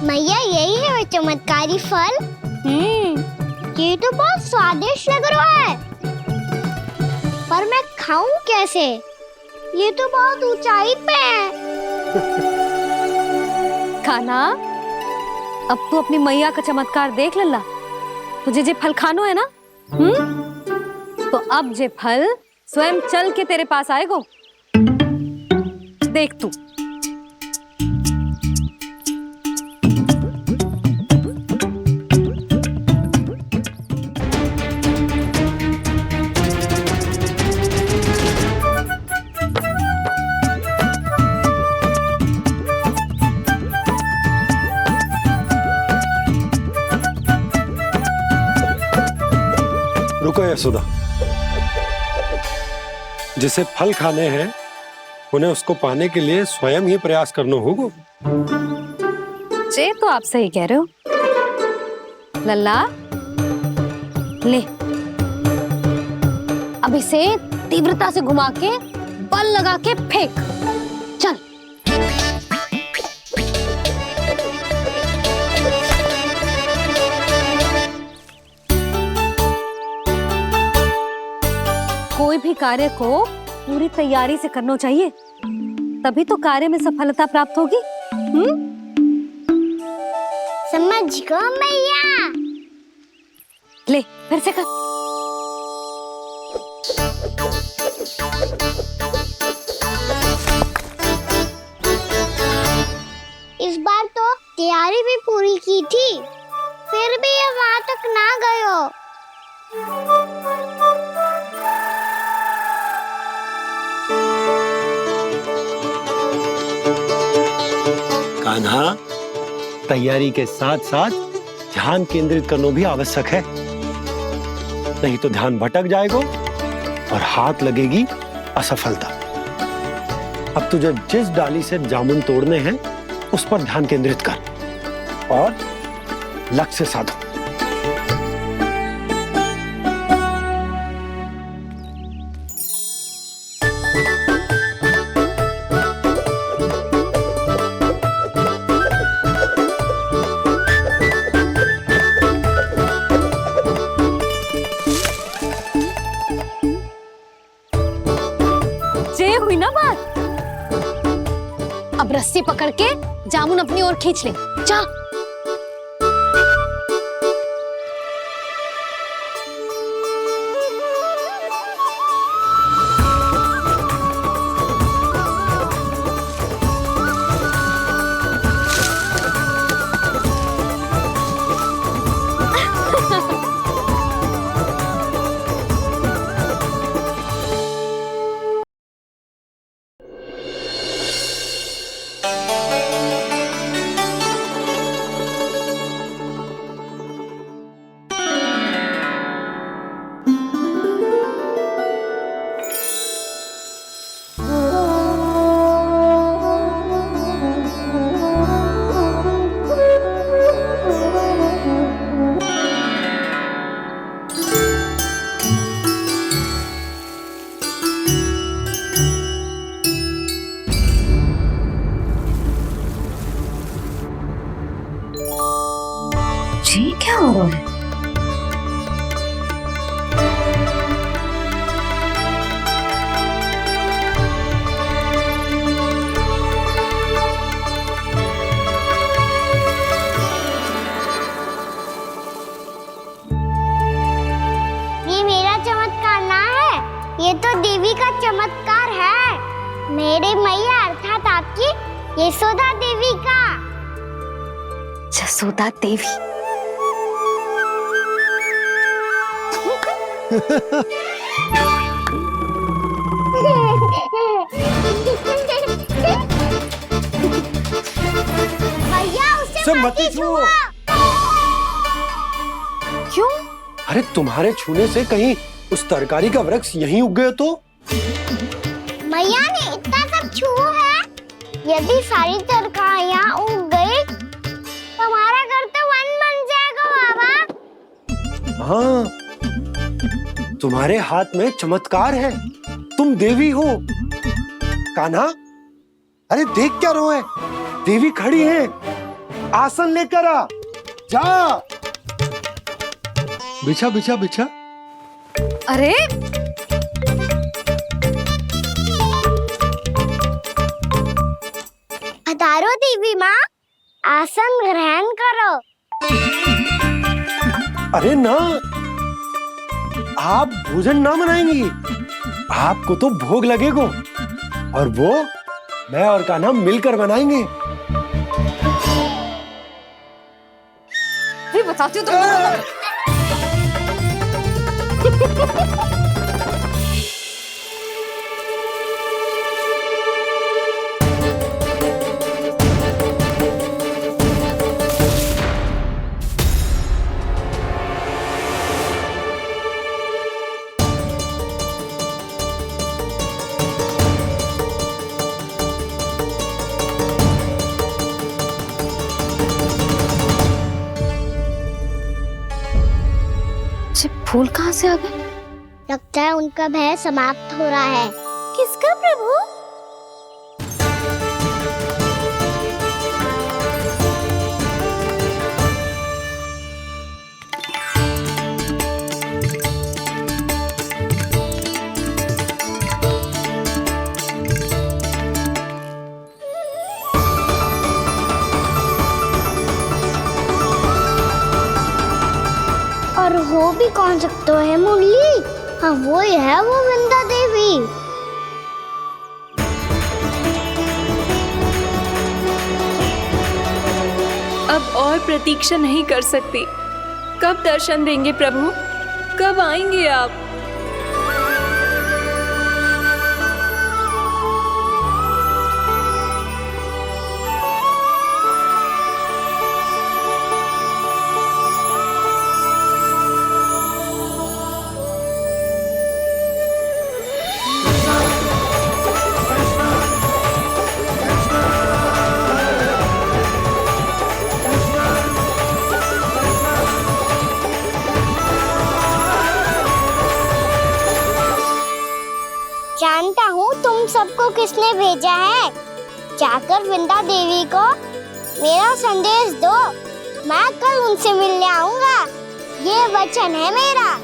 मैया यही है वो चमत्कारी फल। ये तो बहुत स्वादिष्ट लग रहा है, पर मैं खाऊं कैसे? ये तो बहुत ऊंचाई पे है। खाना, अब तू अपनी मैया का चमत्कार देख लल्ला। तुझे जे फल खानो है ना, तो अब जे फल स्वयं चल के तेरे पास आएगो। देख तू। रुको यशोदा, जिसे फल खाने हैं उन्हें उसको पाने के लिए स्वयं ही प्रयास करना होगा। जे तो आप सही कह रहे हो लल्ला। ले, अब इसे तीव्रता से घुमा के बल लगा के फेंक। चल। कोई भी कार्य को पूरी तैयारी से करना चाहिए, तभी तो कार्य में सफलता प्राप्त होगी। समझ गो मैया। ले, फिर से कर। इस बार तो तैयारी भी पूरी की थी, फिर भी ये वहां तक ना गयो। कान्हा, तैयारी के साथ साथ ध्यान केंद्रित करना भी आवश्यक है, नहीं तो ध्यान भटक जाएगा और हाथ लगेगी असफलता। अब तुझे जिस डाली से जामुन तोड़ने हैं उस पर ध्यान केंद्रित कर और लक्ष्य साधो। ये हुई ना बात। अब रस्सी पकड़ के जामुन अपनी ओर खींच ले। जा। जी क्या हो रहा है? ये मेरा चमत्कार ना है, ये तो देवी का चमत्कार है, मेरे मैया अर्थात आपकी यशोदा देवी का। जसोदा देवी। भैया उसे मत छुओ। क्यों? अरे तुम्हारे छूने से कहीं उस तरकारी का वृक्ष यहीं उग गए तो? मैया ने इतना सब छुआ है, यदि सारी तरकारियां उग गई तो हमारा घर तो वन बन जाएगा बाबा। हाँ, तुम्हारे हाथ में चमत्कार है, तुम देवी हो। कान्हा, अरे देख क्या रोए, देवी खड़ी है, आसन लेकर आ, जा। बिछा बिछा बिछा। अरे पधारो देवी माँ, आसन ग्रहण करो। अरे ना, आप भोजन ना बनाएंगी, आपको तो भोग लगेगा और वो मैं और कान्हा मिलकर बनाएंगे। भी बताती हूँ तुमको। फूल कहाँ से आ गए? लगता है उनका भय समाप्त हो रहा है। किसका प्रभु? और वो भी कौन सकता है मुरली? हाँ वो ही है, वो वृंदा देवी। अब और प्रतीक्षा नहीं कर सकती। कब दर्शन देंगे प्रभु? कब आएंगे आप? भेजा है। जाकर वृंदा देवी को मेरा संदेश दो, मैं कल उनसे मिलने आऊंगा, ये वचन है मेरा।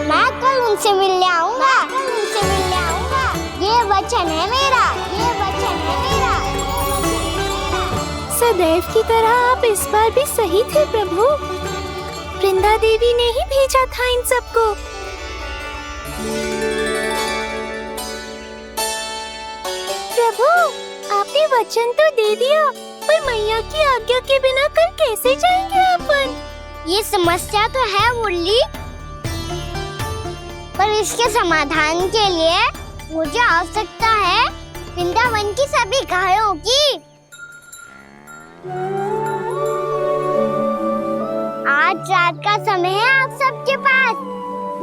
मैं कल उनसे मिलने आऊंगा, ये वचन है मेरा, ये वचन है मेरा। सदैव की तरह आप इस बार भी सही थे प्रभु। वृंदा देवी ने ही भेजा था इन सबको। प्रभु, आपने वचन तो दे दिया, पर मैया की आज्ञा के बिना कल कैसे जाएंगे अपन? ये समस्या तो है मुरली, पर इसके समाधान के लिए मुझे आवश्यकता है वृंदावन की सभी गायों की। आज रात का समय है आप सबके पास,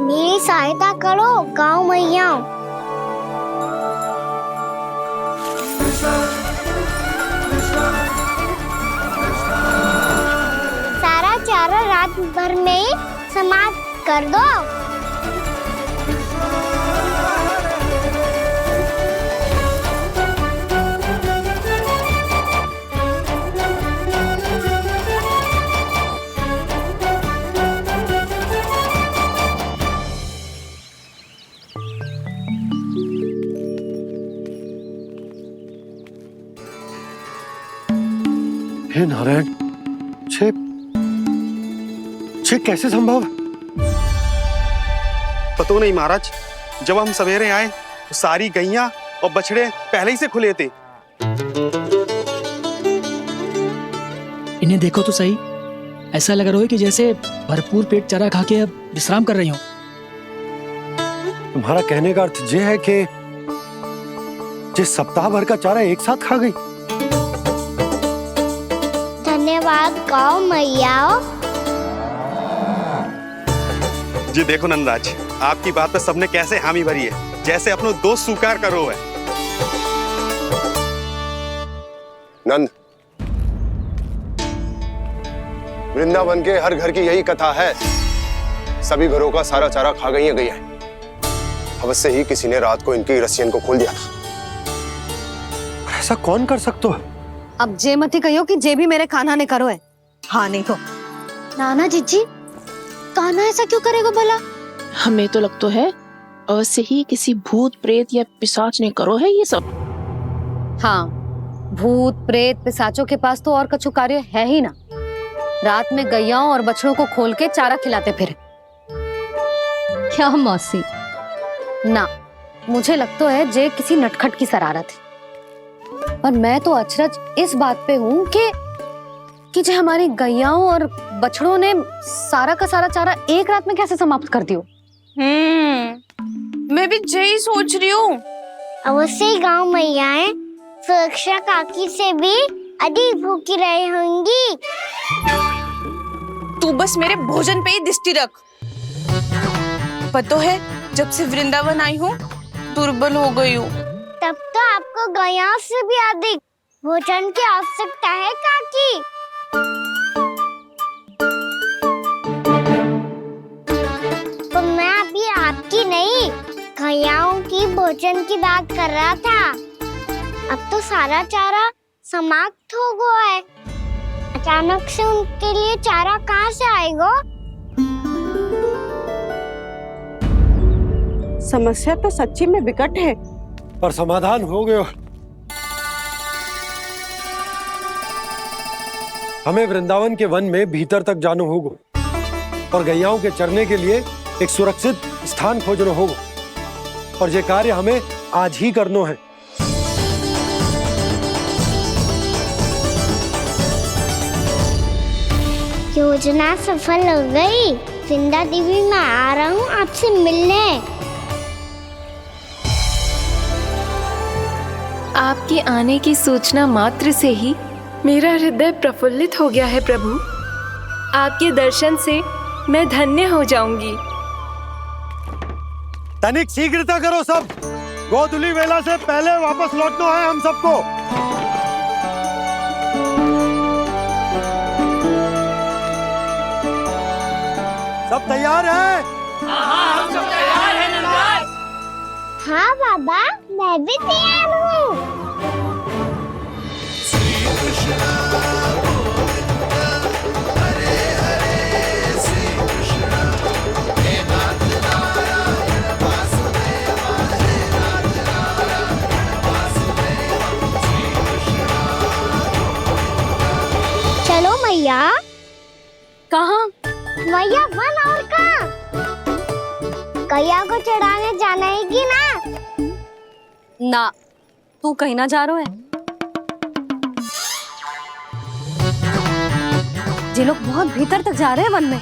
मेरी सहायता करो गाँव मैया। सारा चारा रात भर में ही समाप्त कर दो। हे नारायण, छे कैसे संभव? पता नहीं महाराज, जब हम सवेरे आए तो सारी गैया और बछड़े पहले ही से खुले थे। इन्हें देखो तो सही, ऐसा लग रहा है कि जैसे भरपूर पेट चारा खा के अब विश्राम कर रही हो। तुम्हारा कहने का अर्थ ये है कि जिस सप्ताह भर का चारा एक साथ खा गई। धन्यवाद गाँव मैया। जी देखो नंदराज, आपकी बात पर सबने कैसे हामी भरी है, जैसे अपनो दोस्त स्वीकार करो है। नंद, वृंदावन के हर घर की यही कथा है, सभी घरों का सारा चारा खा गई है। अवश्य ही किसी ने रात को इनकी रस्सियन को खोल दिया था। ऐसा कौन कर सकता है? अब जे मती कहियो कि जे भी मेरे कान्हा ने करो है। हाँ नहीं तो नाना जीजी, कान्हा ऐसा क्यों करेगा भला? हमें तो लगता है अवश्य ही किसी भूत प्रेत या पिशाच ने करो है ये सब। हाँ, भूत प्रेत पिशाचों के पास तो और कछु कार्य है ही ना। रात में गैयाओं और बछड़ों को खोल के चारा खिलाते फिर। क्या मौसी? ना, मुझे लगता है जे किसी नटखट की शरारत है। पर मैं तो अचरज इस बात पे हूँ कि जो हमारी गैयाओं और बछड़ों ने सारा का सारा चारा एक रात में कैसे समाप्त कर दियो। मैं भी यही सोच रही हूँ। अवश्य ही गाँव मैयाएं सुरक्षा काकी से भी अधिक भूखी रही होंगी। तू बस मेरे भोजन पे ही दृष्टि रख। पता है, जब से वृंदावन आई हूँ दुर्बल हो गई हूँ। तब तो आपको गैयाओं से भी अधिक भोजन की आवश्यकता है काकी। तो मैं अभी आपकी नहीं, गैयाओं की भोजन की बात कर रहा था। अब तो सारा चारा समाप्त हो गया है, अचानक से उनके लिए चारा कहाँ से आएगा? समस्या तो सच्ची में विकट है, पर समाधान हो गया। हमें वृंदावन के वन में भीतर तक जाना होगा और गैयाओं के चरने के लिए एक सुरक्षित स्थान खोजना होगा, और ये कार्य हमें आज ही करना है। योजना सफल हो गई। वृंदा देवी, मैं आ रहा हूँ आपसे मिलने। आपके आने की सूचना मात्र से ही मेरा हृदय प्रफुल्लित हो गया है प्रभु। आपके दर्शन से मैं धन्य हो जाऊंगी। तनिक शीघ्रता करो सब, गोधूली वेला से पहले वापस लौटना है हम सबको। सब तैयार है? हम सब तैयार हैं नंदराज। हाँ बाबा, मैं भी तैयार हूँ। चलो मैया। कहाँ? मैया वन और कहाँ? कैया को चढ़ाने जाना है कि ना? ना, तू कहीं ना जा रहा है। ये लोग बहुत भीतर तक जा रहे हैं वन में।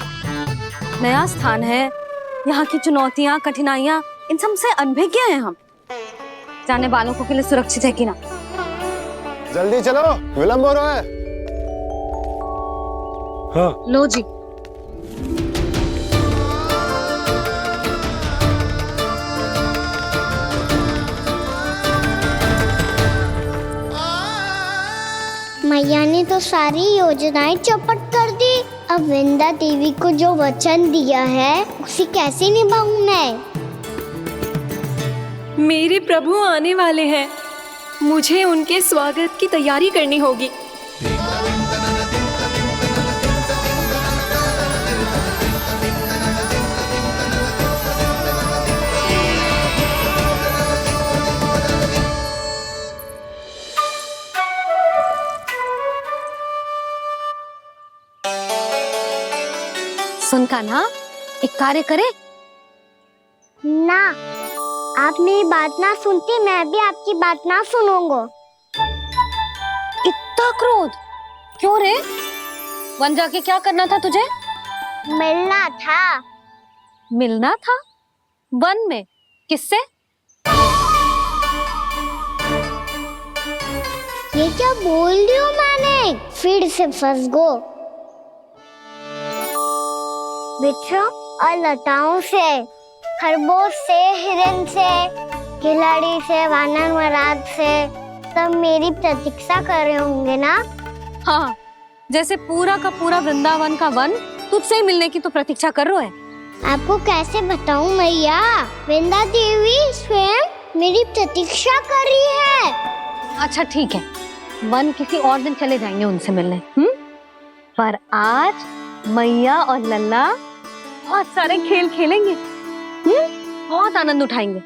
नया स्थान है, यहाँ की चुनौतियाँ, कठिनाइयाँ, इन सब से अनभिज्ञ हैं हम। जाने वालों के लिए सुरक्षित है कि ना? जल्दी चलो, विलंब हो रहा है। हाँ। लो जी। मैया ने तो सारी योजनाएं चौपट कर दी। अब वृंदा देवी को जो वचन दिया है उसे कैसे निभाऊं मैं? मेरे प्रभु आने वाले हैं, मुझे उनके स्वागत की तैयारी करनी होगी। सुन कान्हा, एक कार्य करे? ना, आप मेरी बात ना सुनती, मैं भी आपकी बात ना सुनूंगा। इतना क्रोध क्यों रे? वन जाके क्या करना था तुझे? मिलना था। मिलना था? वन में? किससे? ये क्या बोल रही हूँ मैंने? फिर से फंस गो। वृक्षों और लताओं से, खरगोश से, हिरन से, खिलाड़ी से, वानर महाराज से, सब मेरी प्रतीक्षा कर रहे होंगे ना? हाँ, जैसे पूरा का पूरा वृंदावन का वन तुझसे ही मिलने की तो प्रतीक्षा कर रहा है। आपको कैसे बताऊं मैया? वृंदा देवी स्वयं मेरी प्रतीक्षा कर रही है। अच्छा ठीक है, वन किसी और दिन चले जाएंगे उनसे मिलने। पर आज मैया और लल्ला बहुत सारे खेल खेलेंगे। बहुत आनंद उठाएंगे।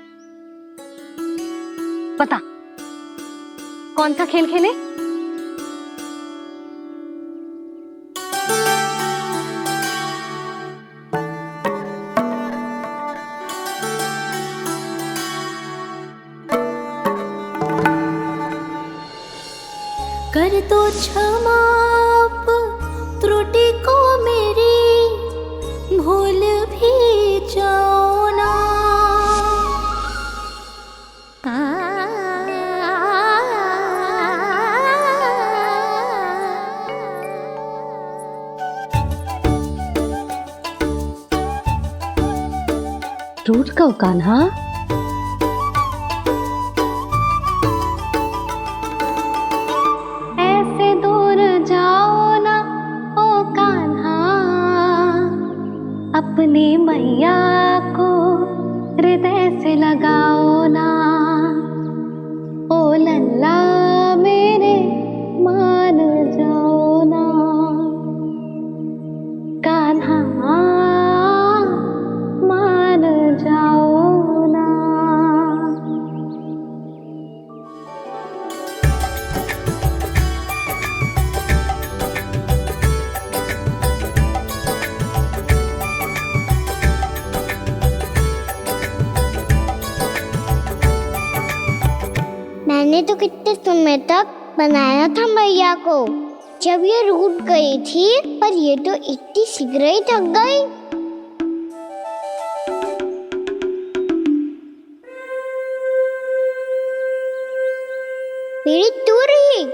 पता कौन सा खेल खेले? कर दो क्षमा त्रुटि को मेरी, भूल भी जाओ ना। टूट कब कान्हा? ऐसे दूर जाओ ना ओ कान्हा, अपनी मैया को हृदय से लगाओ ना। ओ लल्ला मेरे मान जाओ ना, कान्हा मान जाओ ना। मैंने तो कितने समय तक बनाया था मैया को, जब ये रूठ गई थी, पर ये तो इतनी शीघ्र ही थक गई। मेरी दूर ही।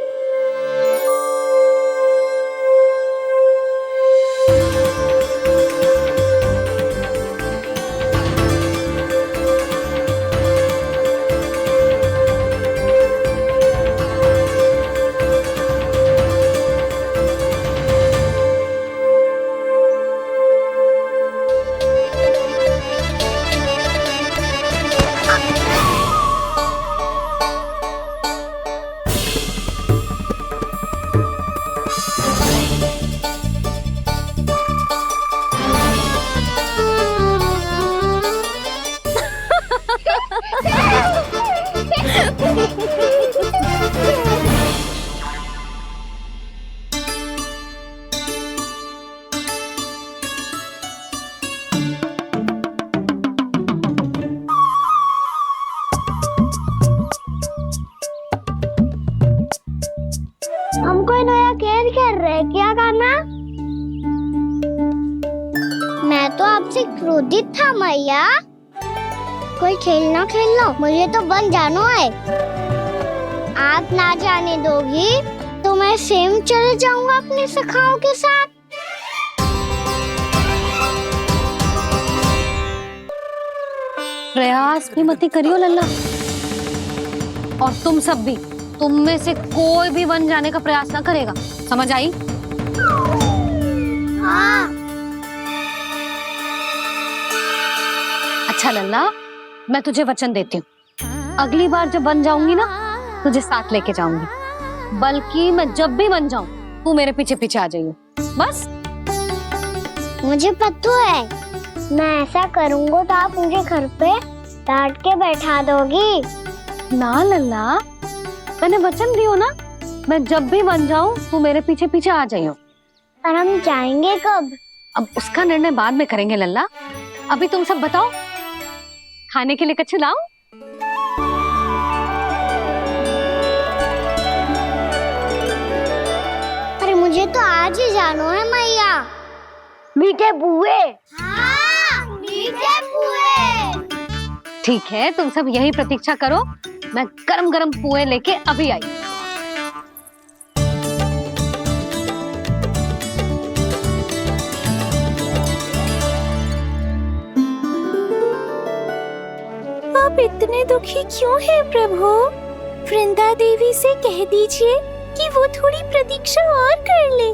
तो आपसे क्रोधित था मैया। कोई खेलना खेल लो, मुझे तो वन जाना है। आप ना जाने दोगी तो मैं स्वयं चले जाऊंगा अपने सखाओं के साथ। प्रयास भी मत करियो लल्ला, और तुम सब भी, तुम में से कोई भी वन जाने का प्रयास ना करेगा, समझ आई? हाँ। अच्छा लल्ला, मैं तुझे वचन देती हूँ, अगली बार जब वन जाऊंगी ना तुझे साथ लेके जाऊंगी। बल्कि मैं जब भी वन जाऊं तू मेरे पीछे पीछे आ जाइयो, बस। मुझे पता है, मैं ऐसा करूंगा तो आप मुझे घर पे डांट के बैठा दोगी। ना लल्ला, मैंने वचन दियो ना, मैं जब भी वन जाऊं तू मेरे पीछे पीछे आ जाइयो। और हम जाएंगे कब? अब उसका निर्णय बाद में करेंगे लल्ला। अभी तुम सब बताओ, खाने के लिए कुछ लाऊं? अरे मुझे तो आज ही जाना है मैया। मीठे बुए। हाँ, मीठे बुए। ठीक है, तुम सब यही प्रतीक्षा करो, मैं गरम गरम पुए लेके अभी आई। आप इतने दुखी क्यों हैं प्रभु? वृंदा देवी से कह दीजिए कि वो थोड़ी प्रतीक्षा और कर ले।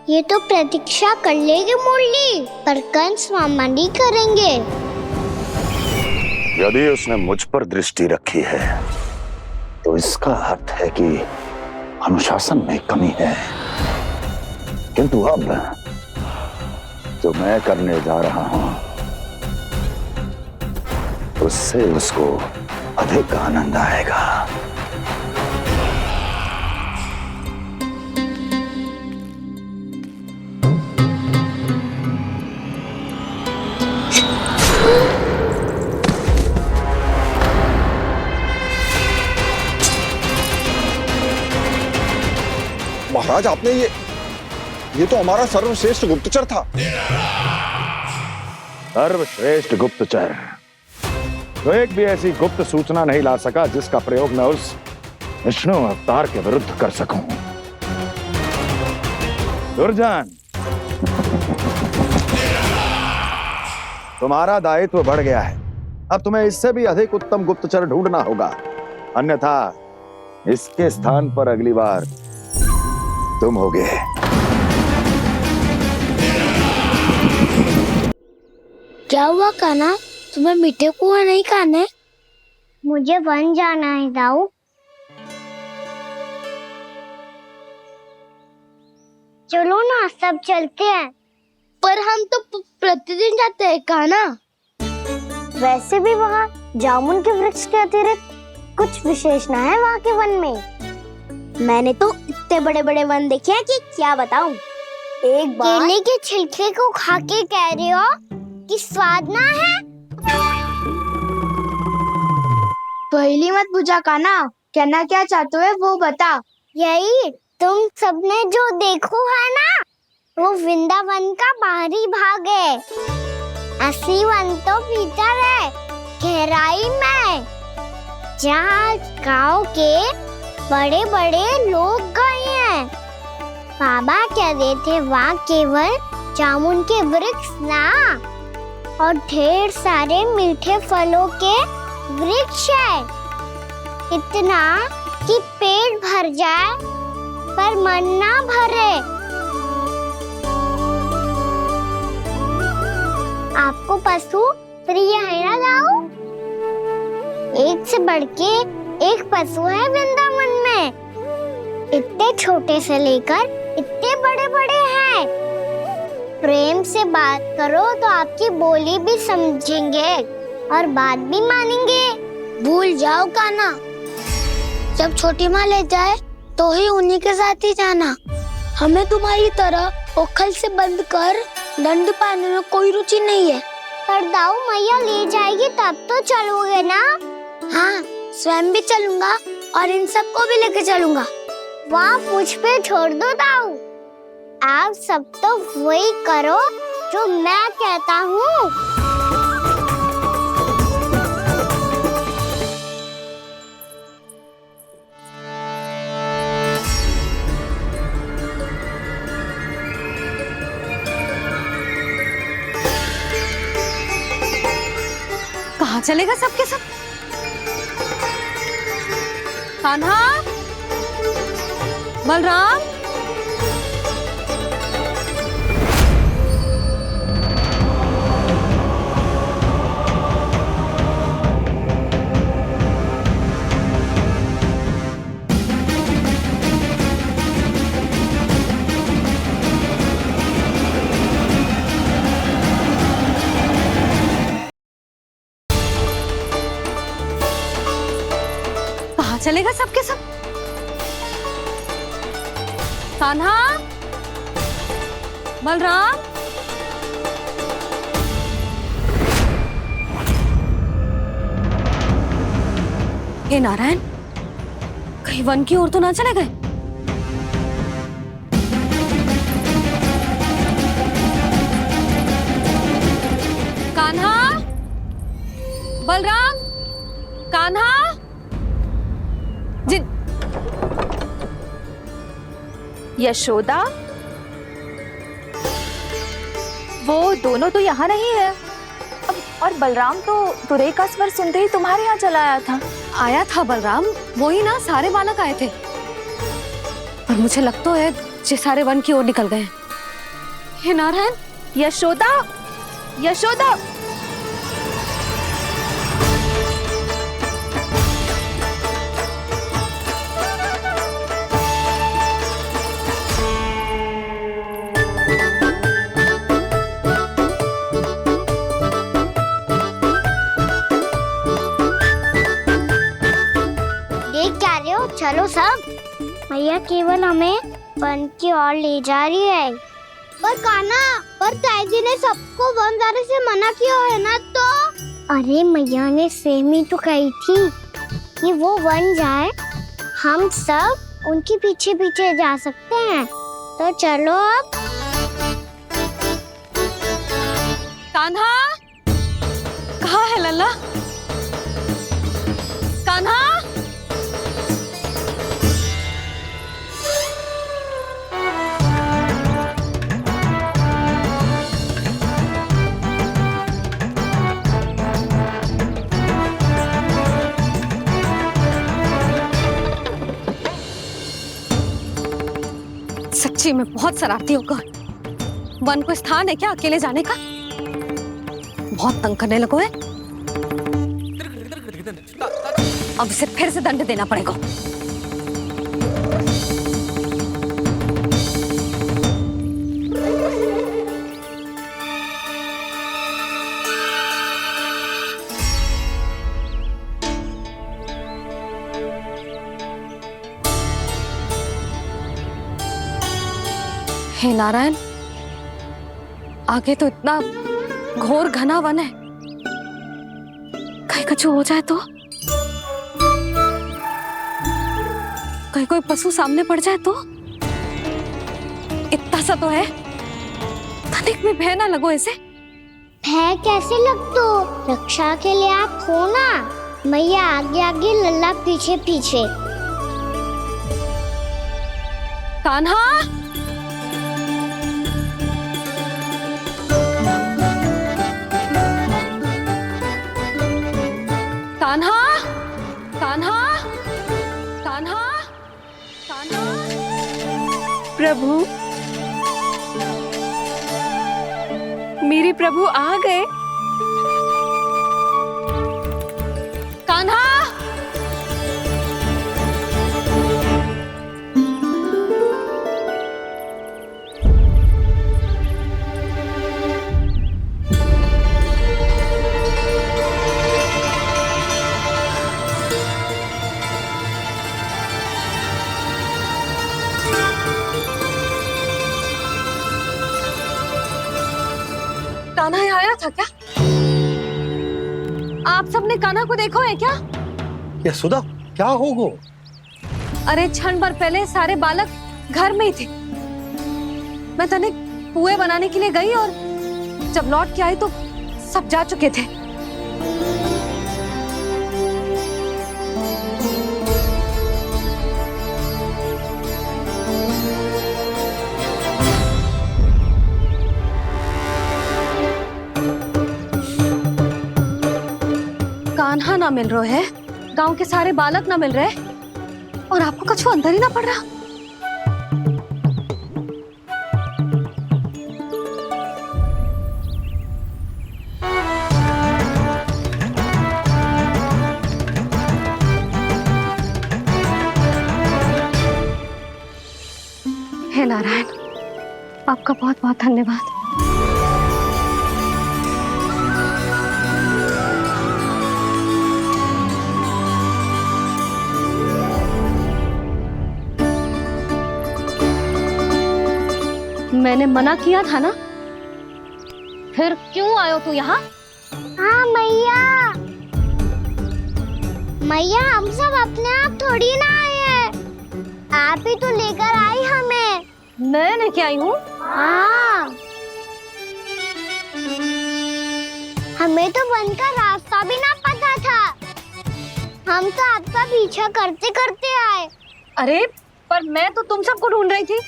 ये तो प्रतीक्षा कर लेगी मुरली, पर कंस मामा नहीं करेंगे। यदि उसने मुझ पर दृष्टि रखी है तो इसका अर्थ है कि अनुशासन में कमी है। किंतु अब जो मैं करने जा रहा हूं उससे उसको अधिक आनंद आएगा। महाराज, आपने ये तो हमारा सर्वश्रेष्ठ गुप्तचर था। सर्वश्रेष्ठ गुप्तचर तो एक भी ऐसी गुप्त सूचना नहीं ला सका जिसका प्रयोग मैं उस विष्णु अवतार के विरुद्ध कर सकूं। दुर्जन, तुम्हारा दायित्व बढ़ गया है। अब तुम्हें इससे भी अधिक उत्तम गुप्तचर ढूंढना होगा, अन्यथा इसके स्थान पर अगली बार तुम होगे। क्या हुआ कान्हा, तुम्हें मीठे कुआं नहीं खाने? मुझे वन जाना है दाऊ। चलो ना, सब चलते हैं। पर हम तो प्रतिदिन जाते हैं कान्हा। वैसे भी वहाँ जामुन के वृक्ष के अतिरिक्त कुछ विशेष ना है वहाँ के वन में। मैंने तो इतने बड़े बड़े वन देखे हैं कि क्या बताऊं। एक बार केले के छिलके को खा के कह रहे हो कि स्वाद ना है? पहली मत बुझा कान्हा, कहना क्या चाहते हो वो बता। यही तुम सबने जो देखो है ना, वो वृंदावन का बाहरी भाग है। असली वन तो भीतर है, गहराई में, जहाँ गांव के बड़े बड़े लोग गए हैं। बाबा कह रहे थे वहाँ केवल जामुन के वृक्ष ना, और ढेर सारे मीठे फलों के वृक्ष है। इतना कि पेट भर जाए पर मन ना भरे। आपको पशु प्रिय है ना दाऊ? एक से बढ़ के एक पशु है वृंदावन में। इतने छोटे से लेकर इतने बड़े बड़े हैं। प्रेम से बात करो तो आपकी बोली भी समझेंगे और बात भी मानेंगे। भूल जाओ कान्हा, जब छोटी माँ ले जाए तो ही उन्हीं के साथ ही जाना। हमें तुम्हारी तरह ओखल से बंद कर दंड पाने में कोई रुचि नहीं है। पर दाऊ मैया ले जाएगी तब तो चलोगे ना? हाँ, स्वयं भी चलूंगा और इन सबको भी लेके चलूंगा। वहाँ मुझ पे छोड़ दो दाऊ। आप सब तो वही करो जो मैं कहता हूँ। कहाँ चलेगा सबके सब? कान्हा, बलराम, चलेगा सबके सब? कान्हा, बलराम, हे नारायण, कहीं वन की ओर तो ना चले गए? कान्हा, बलराम, कान्हा, यशोदा, वो दोनों तो यहाँ नहीं है। और बलराम तो तुरई का स्वर सुनते ही तुम्हारे यहाँ चला आया था। आया था बलराम, वही ना सारे बालक आए थे। पर मुझे लगता है जे सारे वन की ओर निकल गए। हे नारायण, यशोदा, यशोदा, चलो सब, मैया केवल हमें वन की ओर ले जा रही है। पर कान्हा, पर ताई जी ने सबको वन जाने से मना किया है ना तो? अरे मैया ने सेम ही तो कही थी कि वो वन जाए, हम सब उनके पीछे पीछे जा सकते हैं। तो चलो अब। कान्हा, कहाँ है लल्ला? कान्हा, सच्ची में बहुत शरारती होकर। वन को स्थान है क्या अकेले जाने का? बहुत तंग करने लगो है। अब इसे फिर से दंड देना पड़ेगा। हे नारायण, आगे तो इतना घोर घना वन है, कहीं कुछ हो जाए तो? कहीं कोई पशु सामने पड़ जाए तो? इतना सा तो है, तनिक में भय ना लगो इसे। भय कैसे लग तो? रक्षा के लिए आप हो ना। मैया आगे आगे, लल्ला पीछे पीछे। कान्हा, कान्हा, कान्हा, कान्हा, कान्हा। प्रभु, मेरे प्रभु आ गए। कान्हा, कान्हा यहाँ आया था क्या? आप सबने कान्हा को देखो है क्या? यशोदा, क्या हो गो? अरे क्षण भर पहले सारे बालक घर में ही थे। मैं तने पुए बनाने के लिए गई और जब लौट के आई तो सब जा चुके थे। कान्हा ना मिल रहा है, गांव के सारे बालक ना मिल रहे और आपको कुछ अंदर ही ना पड़ रहा। हे नारायण, आपका बहुत बहुत धन्यवाद। मैंने मना किया था ना, फिर क्यों आयो तू यहाँ? हाँ मैया, मैया हम सब अपने आप थोड़ी ना आए हैं, आप ही तो लेकर आई हमें। मैं लेके आई हूँ? हाँ, हमें तो वन का रास्ता भी ना पता था, हम तो आपका पीछा करते करते आए। अरे पर मैं तो तुम सबको ढूंढ रही थी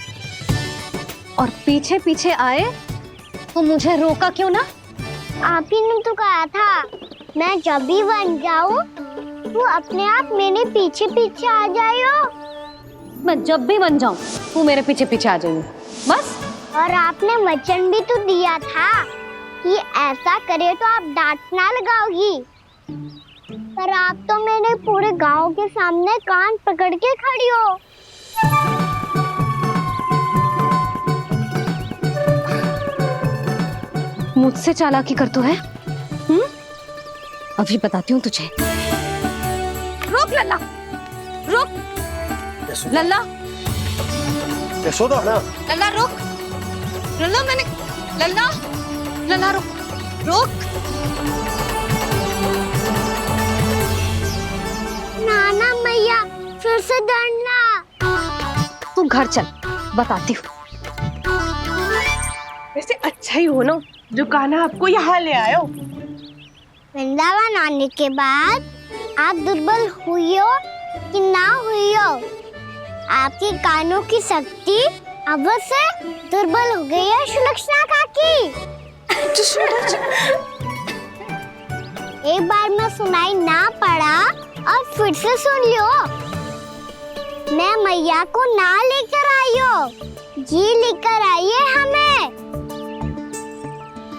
और पीछे पीछे आए तो मुझे रोका क्यों ना? आप ही ने तो कहा था मैं जब भी बन जाऊं तू अपने आप मेरे पीछे पीछे आ जाइयो। मैं जब भी बन जाऊं तू मेरे पीछे पीछे आ जाइयो बस। और आपने वचन भी तो दिया था कि ऐसा करे तो आप डांट ना लगाओगी, पर आप तो मेरे पूरे गांव के सामने कान पकड़ के खड़ी हो। मुझसे चालाकी कर तो है? अभी बताती हूँ तुझे। रोक लल्ला, रोक लल्ला, यशोदा ना, लल्ला रोक, लल्ला मैंने, लल्ला, लल्ला रोक, रोक। नाना मैया फिर से डरना। तू घर चल, बताती हूँ। वैसे अच्छा ही हो ना जो कान्हा आपको यहाँ ले आयो। वृंदावन आने के बाद आप दुर्बल हुई हो कि ना हुई हो, आपके कानों की शक्ति अब से दुर्बल हो गई है सुलक्षणा काकी। एक बार में सुनाई ना पड़ा और फिर से सुन लियो। मैं मैया को ना लेकर आई हो, जी लेकर आई है हमें।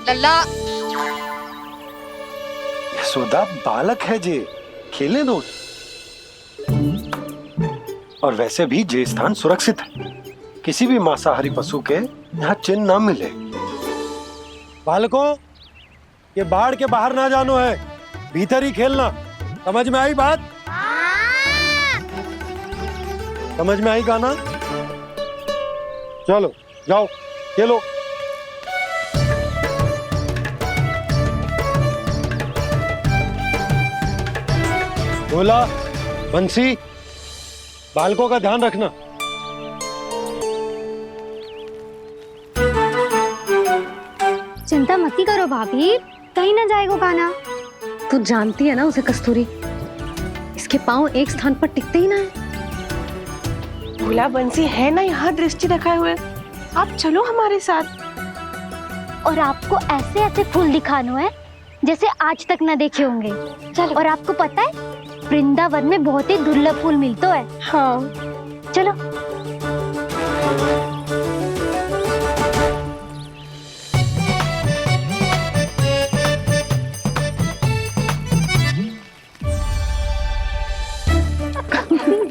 लल्ला, यशोदा बालक है जे, खेलने दो। और वैसे भी जे स्थान सुरक्षित है, किसी भी मांसाहारी पशु के यहाँ चिन्ह ना मिले। बालकों, ये बाढ़ के बाहर ना जानो है, भीतर ही खेलना। समझ में आई बात? समझ में आई गाना? चलो जाओ खेलो। भोला, बंसी, बालकों का ध्यान रखना। चिंता मत करो भाभी, कहीं ना जाएगा कान्हा। तू जानती है ना उसे कस्तूरी, इसके पांव एक स्थान पर टिकते ही ना है। भोला बंसी है ना यहाँ दृष्टि रखाए हुए, आप चलो हमारे साथ। और आपको ऐसे ऐसे फूल दिखाना है जैसे आज तक न देखे होंगे। चलो। और आपको पता है वृंदावन में बहुत ही दुर्लभ फूल मिलते हैं। हाँ चलो।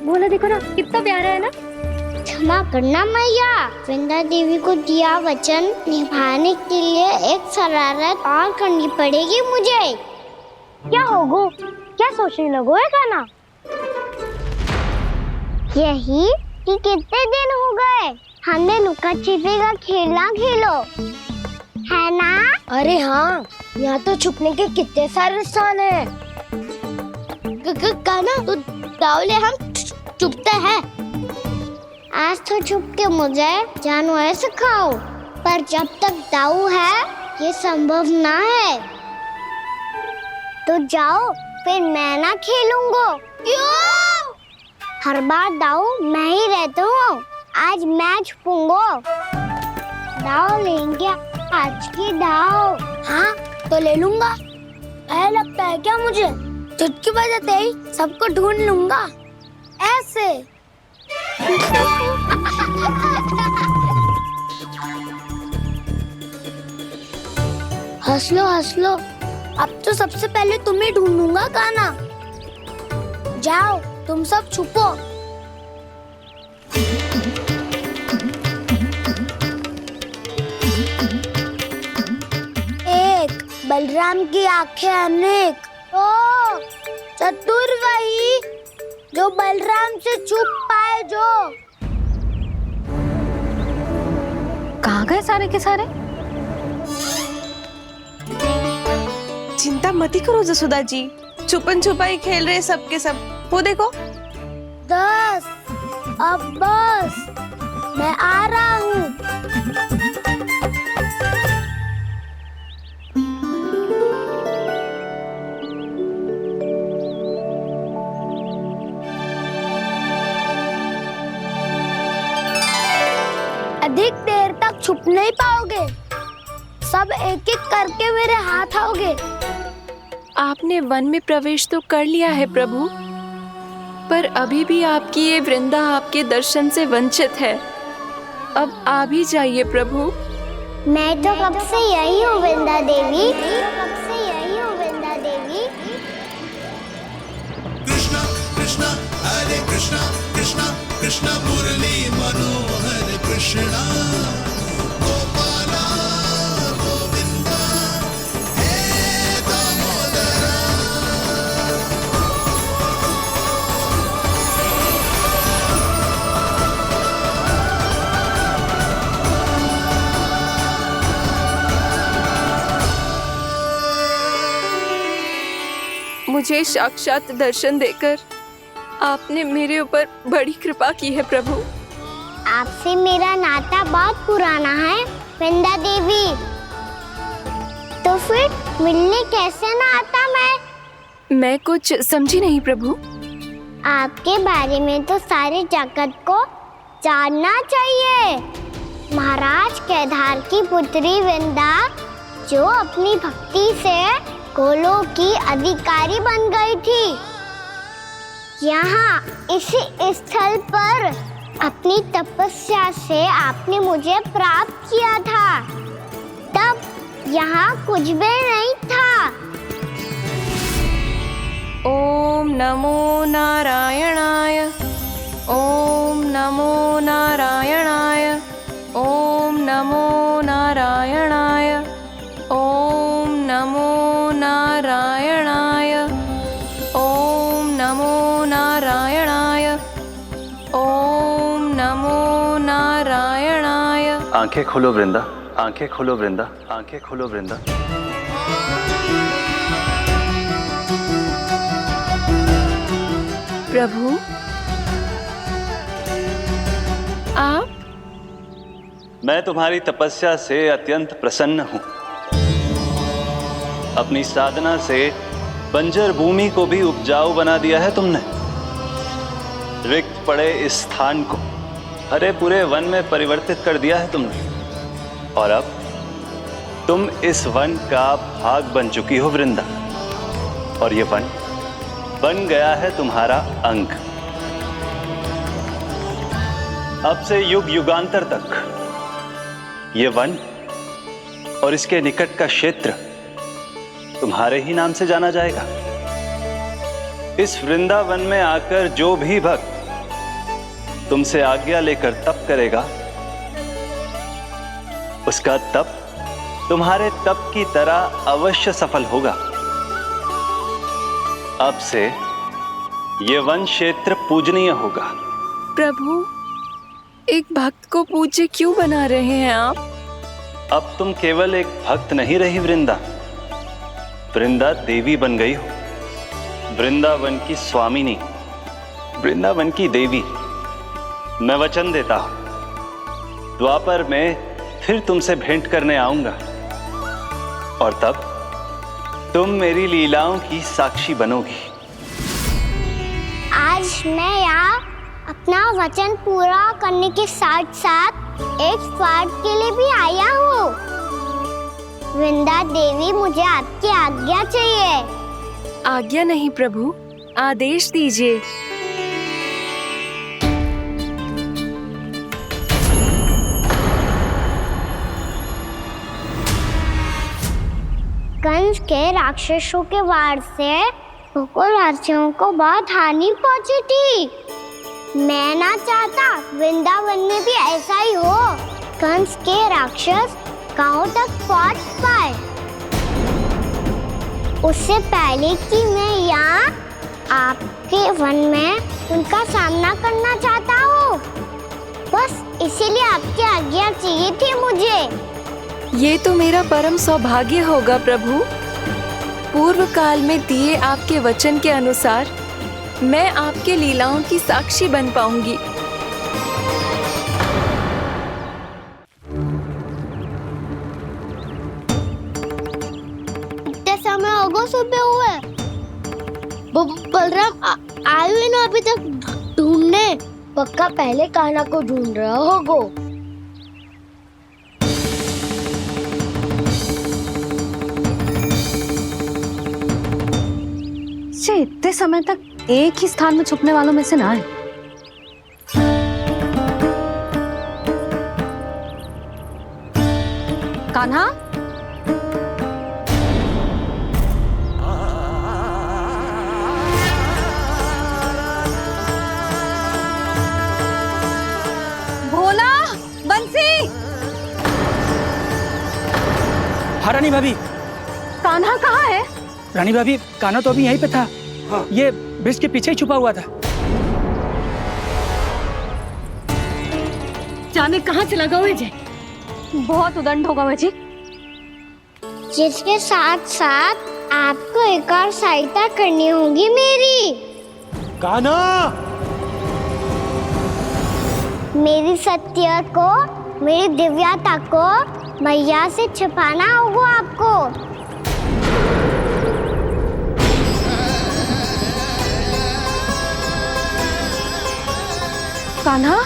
बोला देखो ना कितना प्यारा है ना। क्षमा करना मैया, वृंदा देवी को दिया वचन निभाने के लिए एक शरारत और करनी पड़ेगी मुझे। क्या होगो, क्या सोचने लगो है कान्हा? यही कि कितने दिन हो गए हमने लुका छिपी का खेलना खेलो, है ना? अरे हाँ, यहाँ तो छुपने के कितने सारे स्थान है। कान्हा तो दावले हम चुपते हैं। आज तो छुप के मुझे जानवर सिखाओ। पर जब तक दाऊ है ये संभव ना है। तो जाओ, फिर मैं ना खेलूंगा। क्यों? हर बार दाऊ मैं ही रहता हूँ, आज मैं छुपूंगा। दाऊ लेंगे आज की दाऊ। हाँ तो ले लूंगा। ऐसा लगता है क्या मुझे? चुटकी बजाते ही सबको ढूंढ लूंगा ऐसे। हंस लो, अब तो सबसे पहले तुम्हें ढूंढूंगा गाना। जाओ तुम सब छुपो। एक बलराम की आंखें अनेक। ओ चतुर वही जो बलराम से छुप पाए। जो कहाँ गए सारे के सारे? चिंता मत करो जसोदा जी, छुपन छुपाई खेल रहे सब के सब। वो देखो 10 अब बस, मैं आ रहा हूँ। अधिक देर तक छुप नहीं पाओगे, सब एक एक करके मेरे हाथ आओगे। आपने वन में प्रवेश तो कर लिया है प्रभु, पर अभी भी आपकी ये वृंदा आपके दर्शन से वंचित है। अब आ भी जाइए प्रभु। मैं तो कब से यही हूँ वृंदा देवी, कब से यही हूँ वृंदा देवी। कृष्णा कृष्णा हरे कृष्णा, कृष्णा कृष्णा मुरली मनोहर कृष्णा। गोपाला गोविंदा हे दामोदरा। मुझे साक्षात दर्शन देकर आपने मेरे ऊपर बड़ी कृपा की है प्रभु। आपसे मेरा नाता बहुत पुराना है वृंदा देवी, तो फिर मिलने कैसे ना आता मैं कुछ समझी नहीं प्रभु। आपके बारे में तो सारे जगत को जानना चाहिए। महाराज केदार की पुत्री वृंदा, जो अपनी भक्ति से गोलोक की अधिकारी बन गई थी। यहाँ इसी स्थल पर अपनी तपस्या से आपने मुझे प्राप्त किया था। तब यहाँ कुछ भी नहीं था। ओम नमो नारायणाय, ओम नमो नारायणाय, ओम नमो नारायणाय, ओम नमो नारायणाय, ओम नमो नारायणाय, ओम नमो नारायणाय। आंखें खोलो वृंदा, आंखें खोलो वृंदा, आंखें खोलो वृंदा। प्रभु आप? मैं तुम्हारी तपस्या से अत्यंत प्रसन्न हूं। अपनी साधना से बंजर भूमि को भी उपजाऊ बना दिया है तुमने। रिक्त पड़े इस स्थान को हरे पूरे वन में परिवर्तित कर दिया है तुमने। और अब तुम इस वन का भाग बन चुकी हो वृंदा, और ये वन बन गया है तुम्हारा अंग। अब से युग युगांतर तक ये वन और इसके निकट का क्षेत्र तुम्हारे ही नाम से जाना जाएगा। इस वृंदावन में आकर जो भी भक्त तुमसे आज्ञा लेकर तप करेगा, उसका तप तुम्हारे तप की तरह अवश्य सफल होगा। अब से ये वन क्षेत्र पूजनीय होगा। प्रभु, एक भक्त को पूज्य क्यों बना रहे हैं आप? अब तुम केवल एक भक्त नहीं रही वृंदा, वृंदा देवी बन गई हो। वृंदावन की स्वामिनी, वृंदावन की देवी। मैं वचन देता हूं, द्वापर में फिर तुमसे भेंट करने आऊंगा और तब तुम मेरी लीलाओं की साक्षी बनोगी। आज मैं यहाँ अपना वचन पूरा करने के साथ साथ एक स्वार्थ के लिए भी आया हूँ। वृंदा देवी, मुझे आपकी आज्ञा चाहिए। आज्ञा नहीं प्रभु, आदेश दीजिए। कंस के राक्षसों के वार से गोकुलवासियों को बहुत हानि पहुंची थी। मैं ना चाहता वृंदावन में भी ऐसा ही हो। कंस के राक्षस गांव तक पहुंच पाए, उससे पहले कि मैं यहाँ आपके वन में उनका सामना करना चाहता हूँ। बस इसीलिए आपकी आज्ञा चाहिए थी मुझे। ये तो मेरा परम सौभाग्य होगा प्रभु। पूर्व काल में दिए आपके वचन के अनुसार मैं आपके लीलाओं की साक्षी बन पाऊंगी। इतने समय होगा सुबह हुए, बलराम आए हुए ना अभी तक ढूंढने। पक्का पहले कान्हा को ढूंढ रहा होगा। इतने समय तक एक ही स्थान में छुपने वालों में से ना है। कान्हा, भोला, बंसी। हाँ रानी भाभी। कान्हा कहाँ है? रानी भाभी, कान्हा तो अभी यहीं पे था। हाँ। ये ब्रिज के पीछे ही छुपा हुआ था। जाने कहाँ चला गया है जी? बहुत उदंड होगा वह जी। जिसके साथ साथ आपको एक और सहायता करनी होगी मेरी। कान्हा, मेरी सत्य को, मेरी दिव्यता को मैया से छिपाना होगा आपको। कान्हा,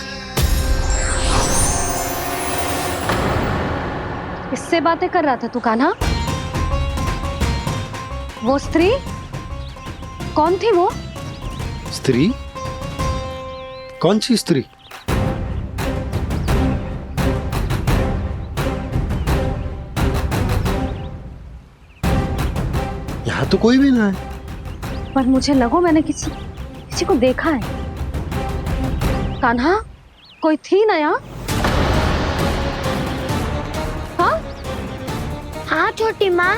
किससे बातें कर रहा था तू कान्हा? वो स्त्री कौन थी? वो स्त्री? कौन सी स्त्री? यहाँ तो कोई भी ना है। पर मुझे लगो मैंने किसी को देखा है। कान्हा, कोई थी ना यहाँ? हाँ? हाँ छोटी माँ।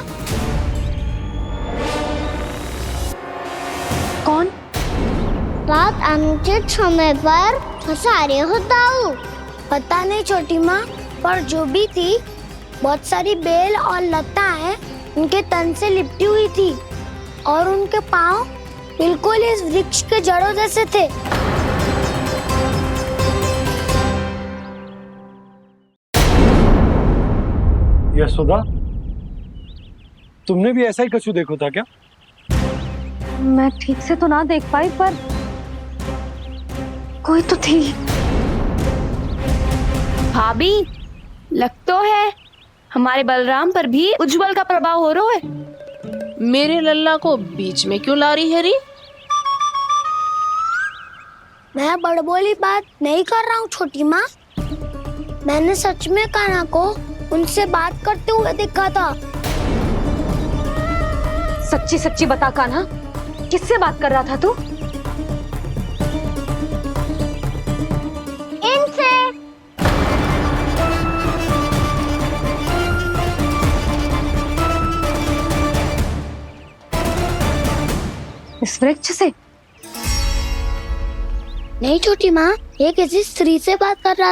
कौन? रात अनुचित समय पर फंसारे होता हूँ। पता नहीं छोटी माँ, पर जो भी थी बहुत सारी बेल और लताएं उनके तन से लिपटी हुई थी और उनके पाँव बिल्कुल इस वृक्ष के जड़ों जैसे थे। यशोदा, तुमने भी ऐसा ही कछु देखो था क्या? मैं ठीक से तो ना देख पाई, पर कोई तो थी। भाभी, लग तो है हमारे बलराम पर भी उज्जवल का प्रभाव हो रहा है। मेरे लल्ला को बीच में क्यों ला रही है री? मैं बड़बोली बात नहीं कर रहा हूँ छोटी माँ। मैंने सच में कान्हा को उनसे बात करते हुए देखा था। सच्ची सच्ची बता कान्हा, किससे बात कर रहा था तू? इनसे। इस वृक्ष से? नहीं छोटी माँ, ये किसी स्त्री से बात कर रहा